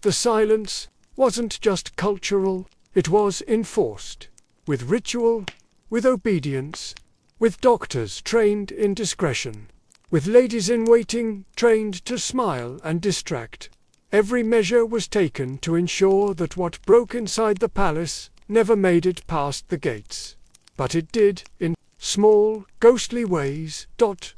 S1: The silence wasn't just cultural, it was enforced, with ritual, with obedience, with doctors trained in discretion, with ladies-in-waiting trained to smile and distract. Every measure was taken to ensure that what broke inside the palace never made it past the gates. But it did, in small, ghostly ways,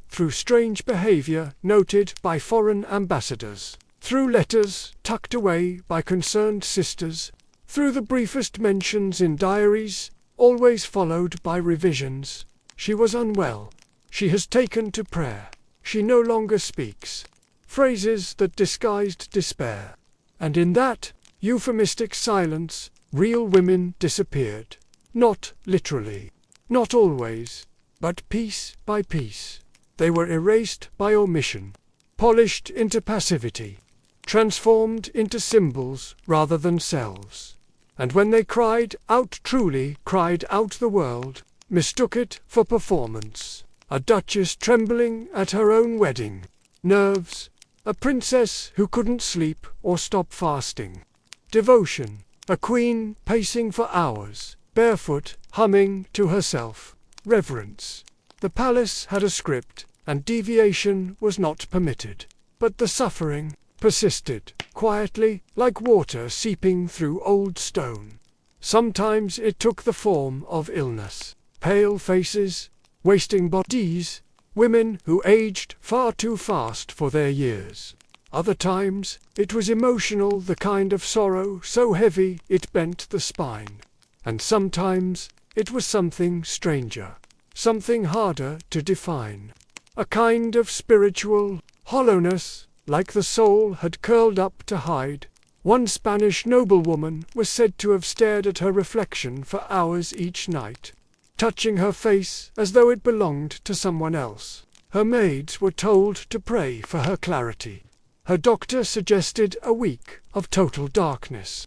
S1: through strange behavior noted by foreign ambassadors, through letters tucked away by concerned sisters, through the briefest mentions in diaries, always followed by revisions. She was unwell. She has taken to prayer. She no longer speaks. Phrases that disguised despair. And in that euphemistic silence, real women disappeared. Not literally. Not always. But piece by piece. They were erased by omission. Polished into passivity. Transformed into symbols rather than selves. And when they cried out truly, cried out the world, mistook it for performance. A duchess trembling at her own wedding. Nerves. A princess who couldn't sleep or stop fasting. Devotion. A queen pacing for hours, barefoot, humming to herself. Reverence. The palace had a script, and deviation was not permitted. But the suffering persisted, quietly, like water seeping through old stone. Sometimes it took the form of illness, pale faces, wasting bodies, women who aged far too fast for their years. Other times, it was emotional, the kind of sorrow so heavy it bent the spine. And sometimes, it was something stranger, something harder to define. A kind of spiritual hollowness, like the soul had curled up to hide. One Spanish noblewoman was said to have stared at her reflection for hours each night, touching her face as though it belonged to someone else. Her maids were told to pray for her clarity. Her doctor suggested a week of total darkness.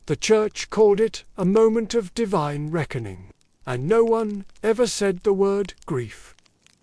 S1: The church called it a moment of divine reckoning, and no one ever said the word grief.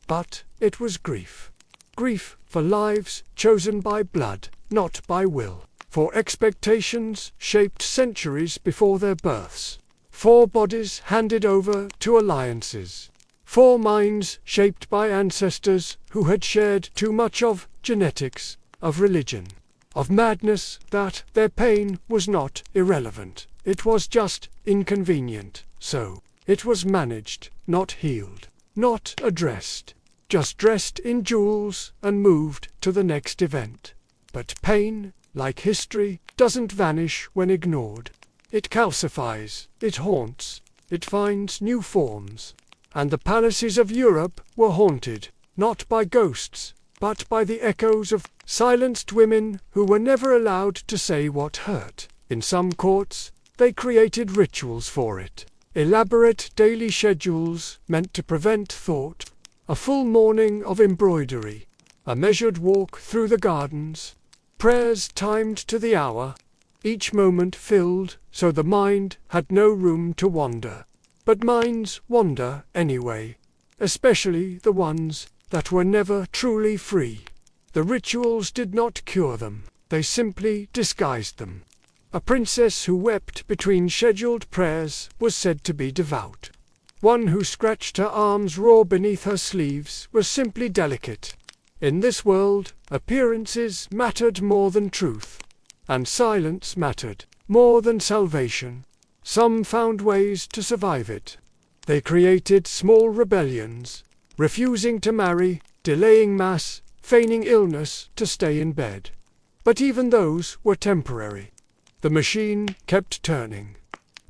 S1: But it was grief. Grief for lives chosen by blood, not by will. For expectations shaped centuries before their births. For bodies handed over to alliances. For minds shaped by ancestors who had shared too much of genetics, of religion, of madness, that their pain was not irrelevant. It was just inconvenient. So it was managed, not healed, not addressed, just dressed in jewels and moved to the next event. But pain, like history, doesn't vanish when ignored. It calcifies, it haunts, it finds new forms. And the palaces of Europe were haunted, not by ghosts, but by the echoes of silenced women who were never allowed to say what hurt. In some courts, they created rituals for it. Elaborate daily schedules meant to prevent thought. A full morning of embroidery, a measured walk through the gardens, prayers timed to the hour, each moment filled so the mind had no room to wander. But minds wander anyway, especially the ones that were never truly free. The rituals did not cure them, they simply disguised them. A princess who wept between scheduled prayers was said to be devout. One who scratched her arms raw beneath her sleeves was simply delicate. In this world, appearances mattered more than truth, and silence mattered more than salvation. Some found ways to survive it. They created small rebellions, refusing to marry, delaying mass, feigning illness to stay in bed. But even those were temporary. The machine kept turning.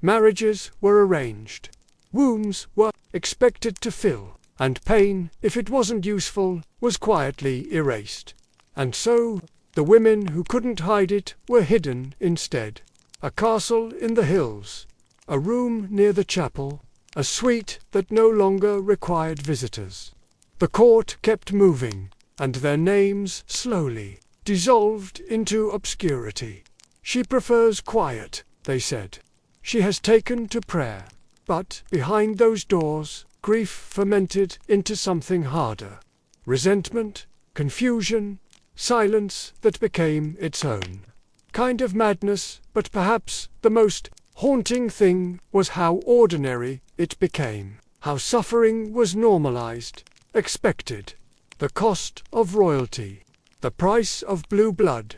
S1: Marriages were arranged. Wombs were expected to fill, and pain, if it wasn't useful, was quietly erased. And so, the women who couldn't hide it were hidden instead. A castle in the hills, a room near the chapel, a suite that no longer required visitors. The court kept moving, and their names slowly dissolved into obscurity. She prefers quiet, they said. She has taken to prayer. But behind those doors, grief fermented into something harder. Resentment, confusion, silence that became its own kind of madness, but perhaps the most haunting thing was how ordinary it became, how suffering was normalized, expected. The cost of royalty, the price of blue blood.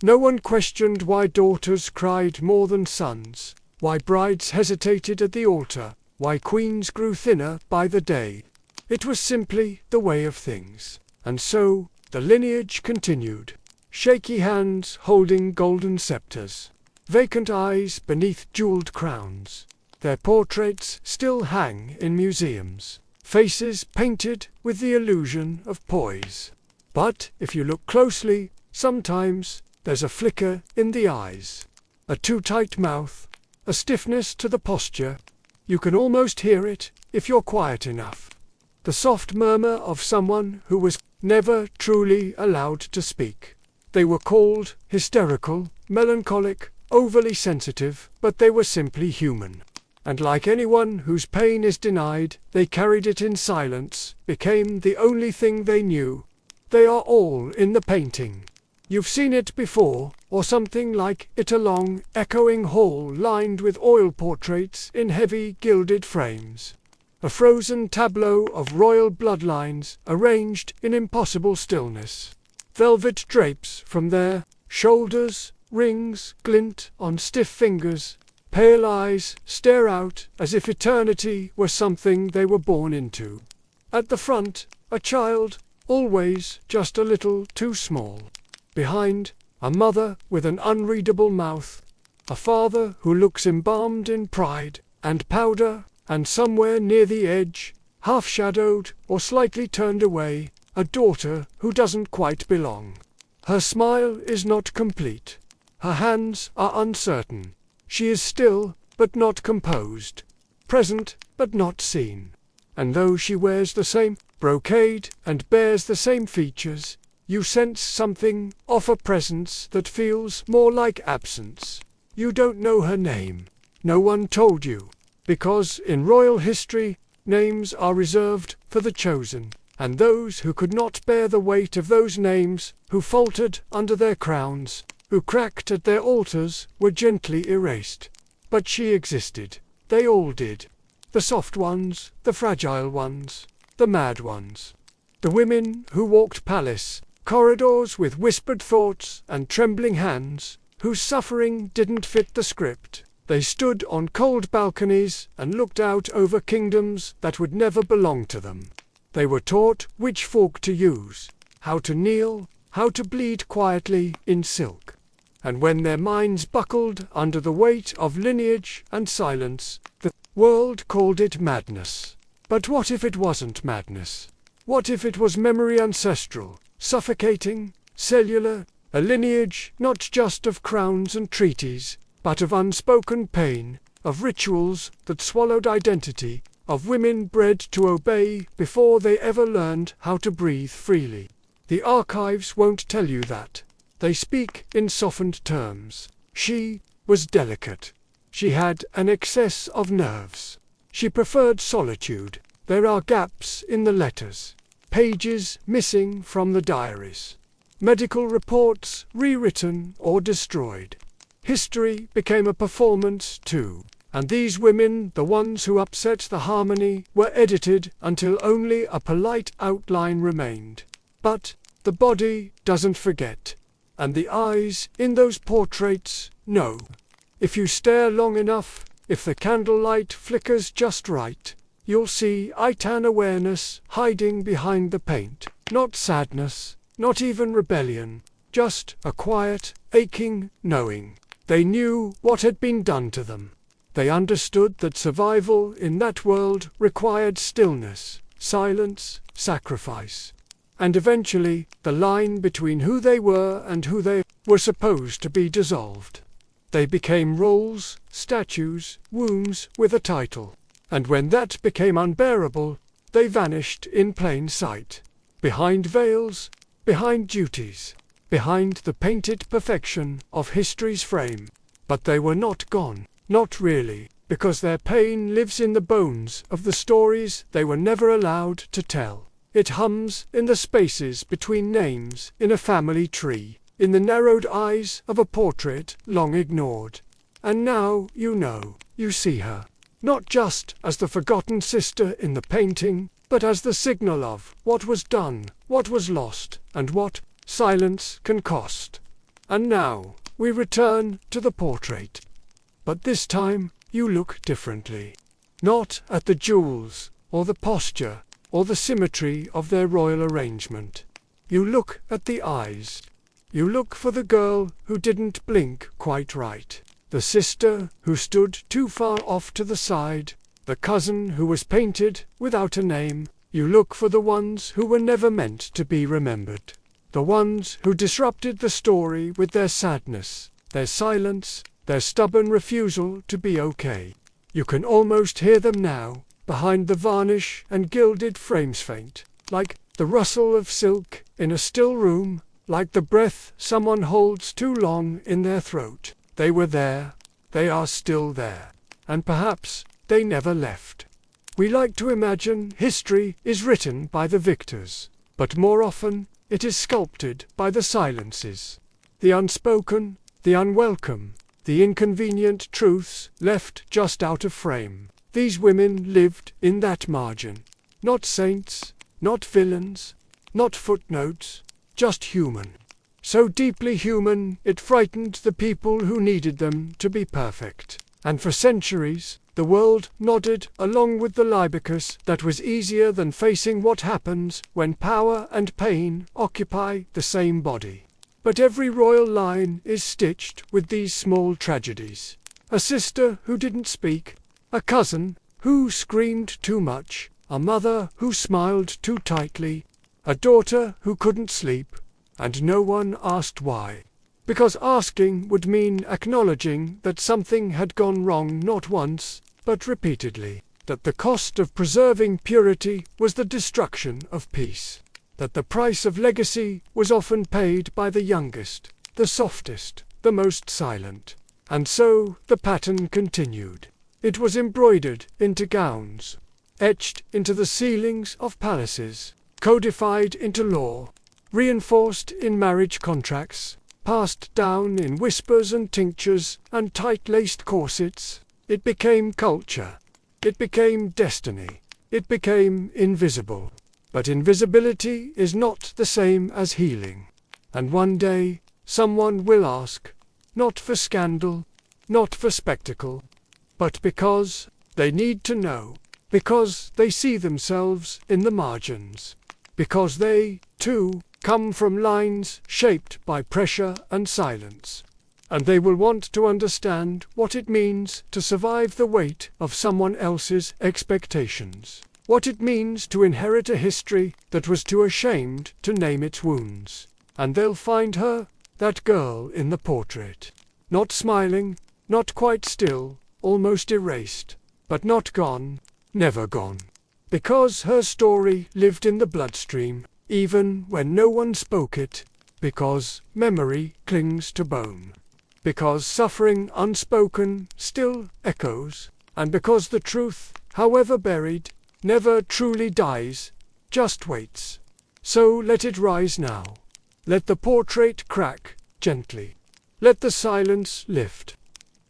S1: No one questioned why daughters cried more than sons, why brides hesitated at the altar, why queens grew thinner by the day. It was simply the way of things. And so, the lineage continued. Shaky hands holding golden scepters, vacant eyes beneath jeweled crowns. Their portraits still hang in museums, faces painted with the illusion of poise. But if you look closely, sometimes there's a flicker in the eyes, a too tight mouth, a stiffness to the posture. You can almost hear it if you're quiet enough. The soft murmur of someone who was never truly allowed to speak. They were called hysterical, melancholic, overly sensitive, but they were simply human. And like anyone whose pain is denied, they carried it in silence, became the only thing they knew. They are all in the painting. You've seen it before, or something like it, a long, echoing hall lined with oil portraits in heavy gilded frames. A frozen tableau of royal bloodlines arranged in impossible stillness. Velvet drapes from their shoulders, rings glint on stiff fingers, Pale eyes stare out as if eternity were something they were born into. At the front, a child, always just a little too small. Behind, a mother with an unreadable mouth, a father who looks embalmed in pride and powder, and somewhere near the edge, half-shadowed or slightly turned away, a daughter who doesn't quite belong. Her smile is not complete. Her hands are uncertain. She is still, but not composed, present, but not seen. And though she wears the same brocade and bears the same features, you sense something of a presence that feels more like absence. You don't know her name. No one told you, because in royal history, names are reserved for the chosen, and those who could not bear the weight of those names, who faltered under their crowns, who cracked at their altars, were gently erased. But she existed. They all did. The soft ones, the fragile ones, the mad ones. The women who walked palace corridors with whispered thoughts and trembling hands, whose suffering didn't fit the script. They stood on cold balconies and looked out over kingdoms that would never belong to them. They were taught which fork to use, how to kneel, how to bleed quietly in silk. And when their minds buckled under the weight of lineage and silence, the world called it madness. But what if it wasn't madness? What if it was memory ancestral, suffocating, cellular, a lineage not just of crowns and treaties, but of unspoken pain, of rituals that swallowed identity, of women bred to obey before they ever learned how to breathe freely? The archives won't tell you that. They speak in softened terms. She was delicate. She had an excess of nerves. She preferred solitude. There are gaps in the letters, pages missing from the diaries, medical reports rewritten or destroyed. History became a performance too, and these women, the ones who upset the harmony, were edited until only a polite outline remained. But the body doesn't forget. And the eyes in those portraits know. If you stare long enough, if the candlelight flickers just right, you'll see Itan awareness hiding behind the paint. Not sadness, not even rebellion, just a quiet, aching knowing. They knew what had been done to them. They understood that survival in that world required stillness, silence, sacrifice. And eventually, the line between who they were and who they were supposed to be dissolved. They became roles, statues, wounds with a title. And when that became unbearable, they vanished in plain sight. Behind veils, behind duties, behind the painted perfection of history's frame. But they were not gone, not really, because their pain lives in the bones of the stories they were never allowed to tell. It hums in the spaces between names in a family tree, in the narrowed eyes of a portrait long ignored. And now you know, you see her, not just as the forgotten sister in the painting, but as the signal of what was done, what was lost, and what silence can cost. And now we return to the portrait. But this time you look differently. Not at the jewels, or the posture, or the symmetry of their royal arrangement. You look at the eyes. You look for the girl who didn't blink quite right, the sister who stood too far off to the side, the cousin who was painted without a name. You look for the ones who were never meant to be remembered, the ones who disrupted the story with their sadness, their silence, their stubborn refusal to be okay. You can almost hear them now, behind the varnish and gilded frames faint, like the rustle of silk in a still room, like the breath someone holds too long in their throat. They were there, they are still there, and perhaps they never left. We like to imagine history is written by the victors, but more often it is sculpted by the silences, the unspoken, the unwelcome, the inconvenient truths left just out of frame. These women lived in that margin. Not saints, not villains, not footnotes, just human. So deeply human it frightened the people who needed them to be perfect. And for centuries, the world nodded along with the libicus that was easier than facing what happens when power and pain occupy the same body. But every royal line is stitched with these small tragedies. A sister who didn't speak, a cousin who screamed too much, a mother who smiled too tightly, a daughter who couldn't sleep, and no one asked why. Because asking would mean acknowledging that something had gone wrong not once, but repeatedly. That the cost of preserving purity was the destruction of peace. That the price of legacy was often paid by the youngest, the softest, the most silent. And so the pattern continued. It was embroidered into gowns, etched into the ceilings of palaces, codified into law, reinforced in marriage contracts, passed down in whispers and tinctures and tight-laced corsets. It became culture. It became destiny. It became invisible. But invisibility is not the same as healing. And one day, someone will ask, not for scandal, not for spectacle, but because they need to know, because they see themselves in the margins, because they, too, come from lines shaped by pressure and silence. And they will want to understand what it means to survive the weight of someone else's expectations. What it means to inherit a history that was too ashamed to name its wounds. And they'll find her, that girl in the portrait. Not smiling, not quite still, almost erased, but not gone, never gone. Because her story lived in the bloodstream, even when no one spoke it, because memory clings to bone, because suffering unspoken still echoes, and because the truth, however buried, never truly dies, just waits. So let it rise now. Let the portrait crack gently. Let the silence lift.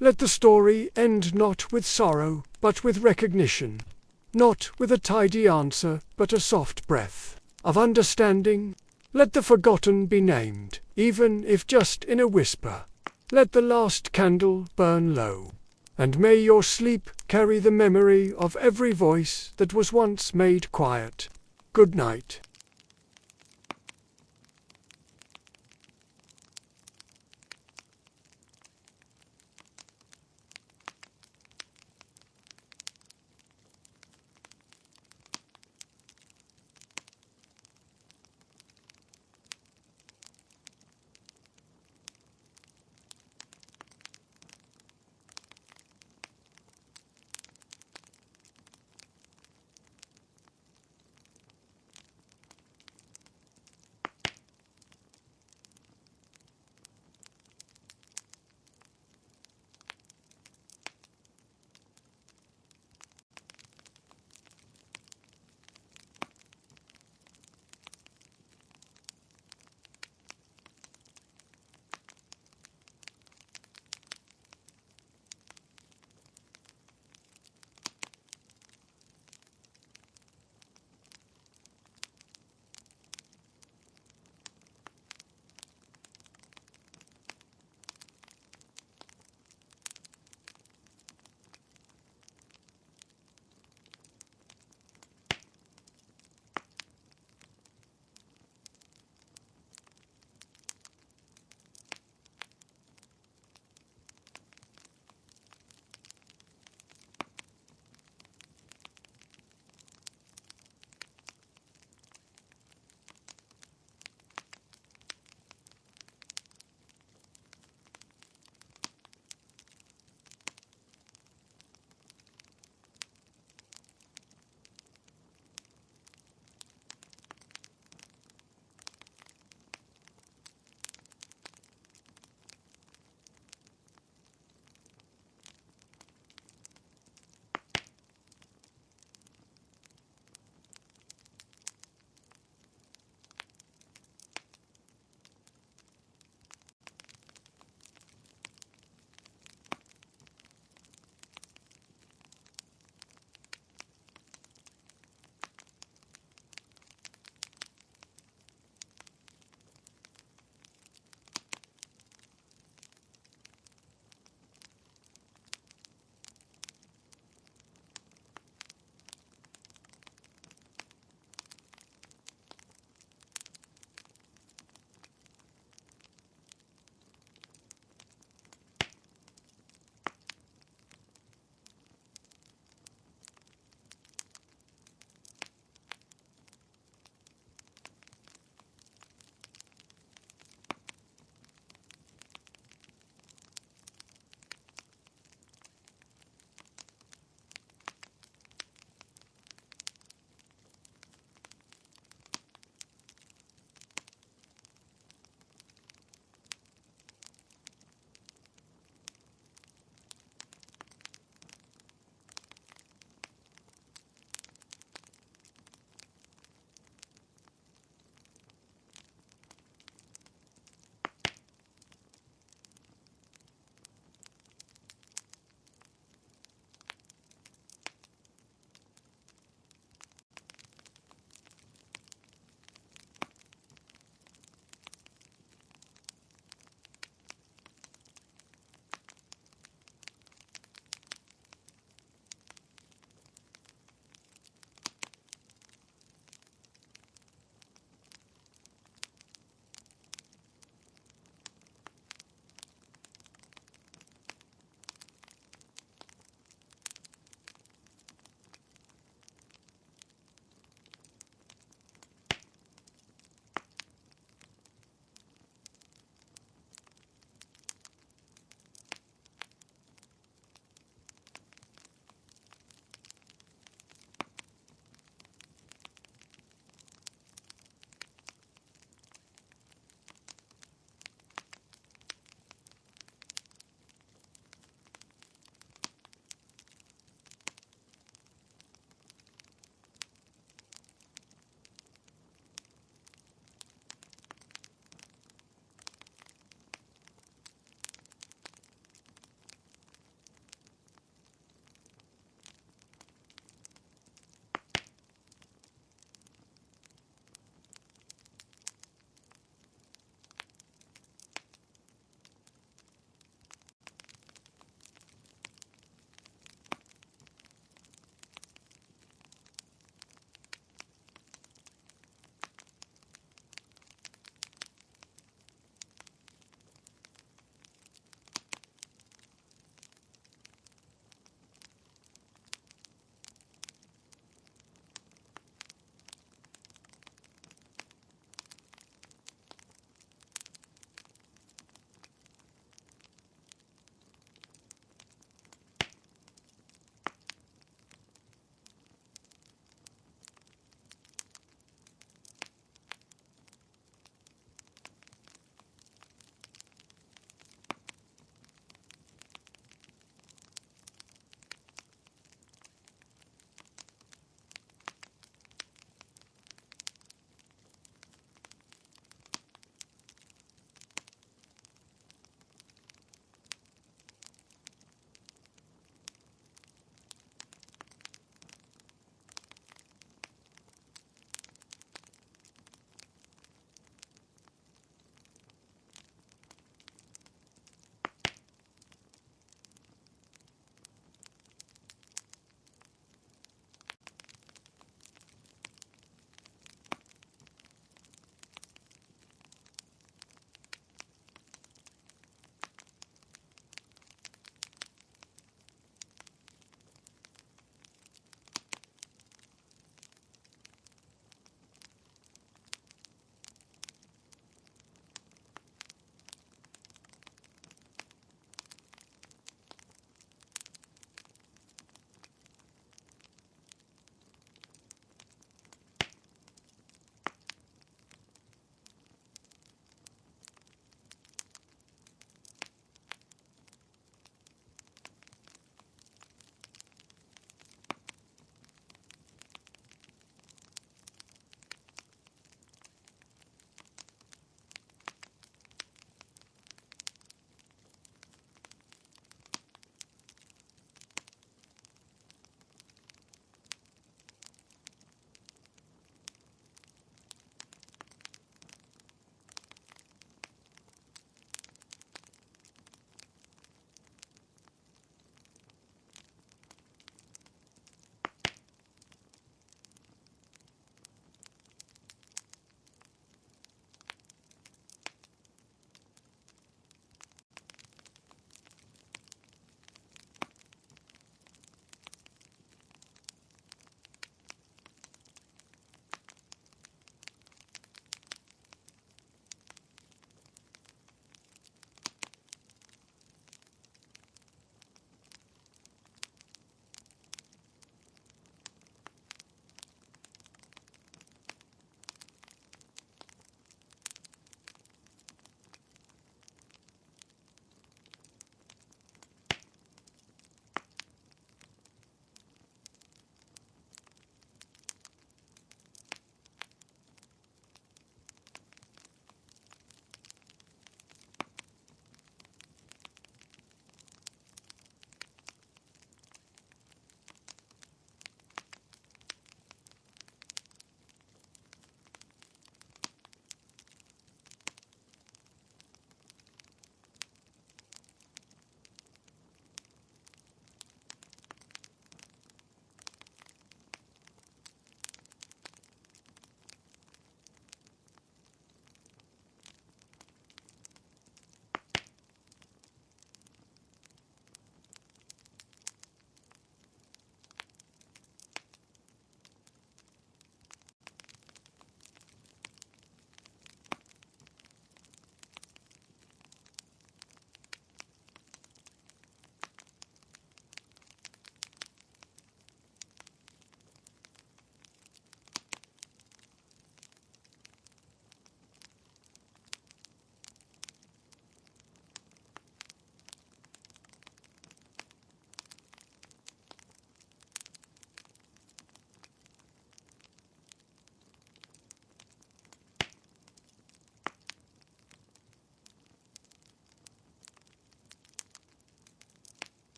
S1: Let the story end not with sorrow, but with recognition, not with a tidy answer, but a soft breath of understanding. Let the forgotten be named, even if just in a whisper. Let the last candle burn low, and may your sleep carry the memory of every voice that was once made quiet. Good night.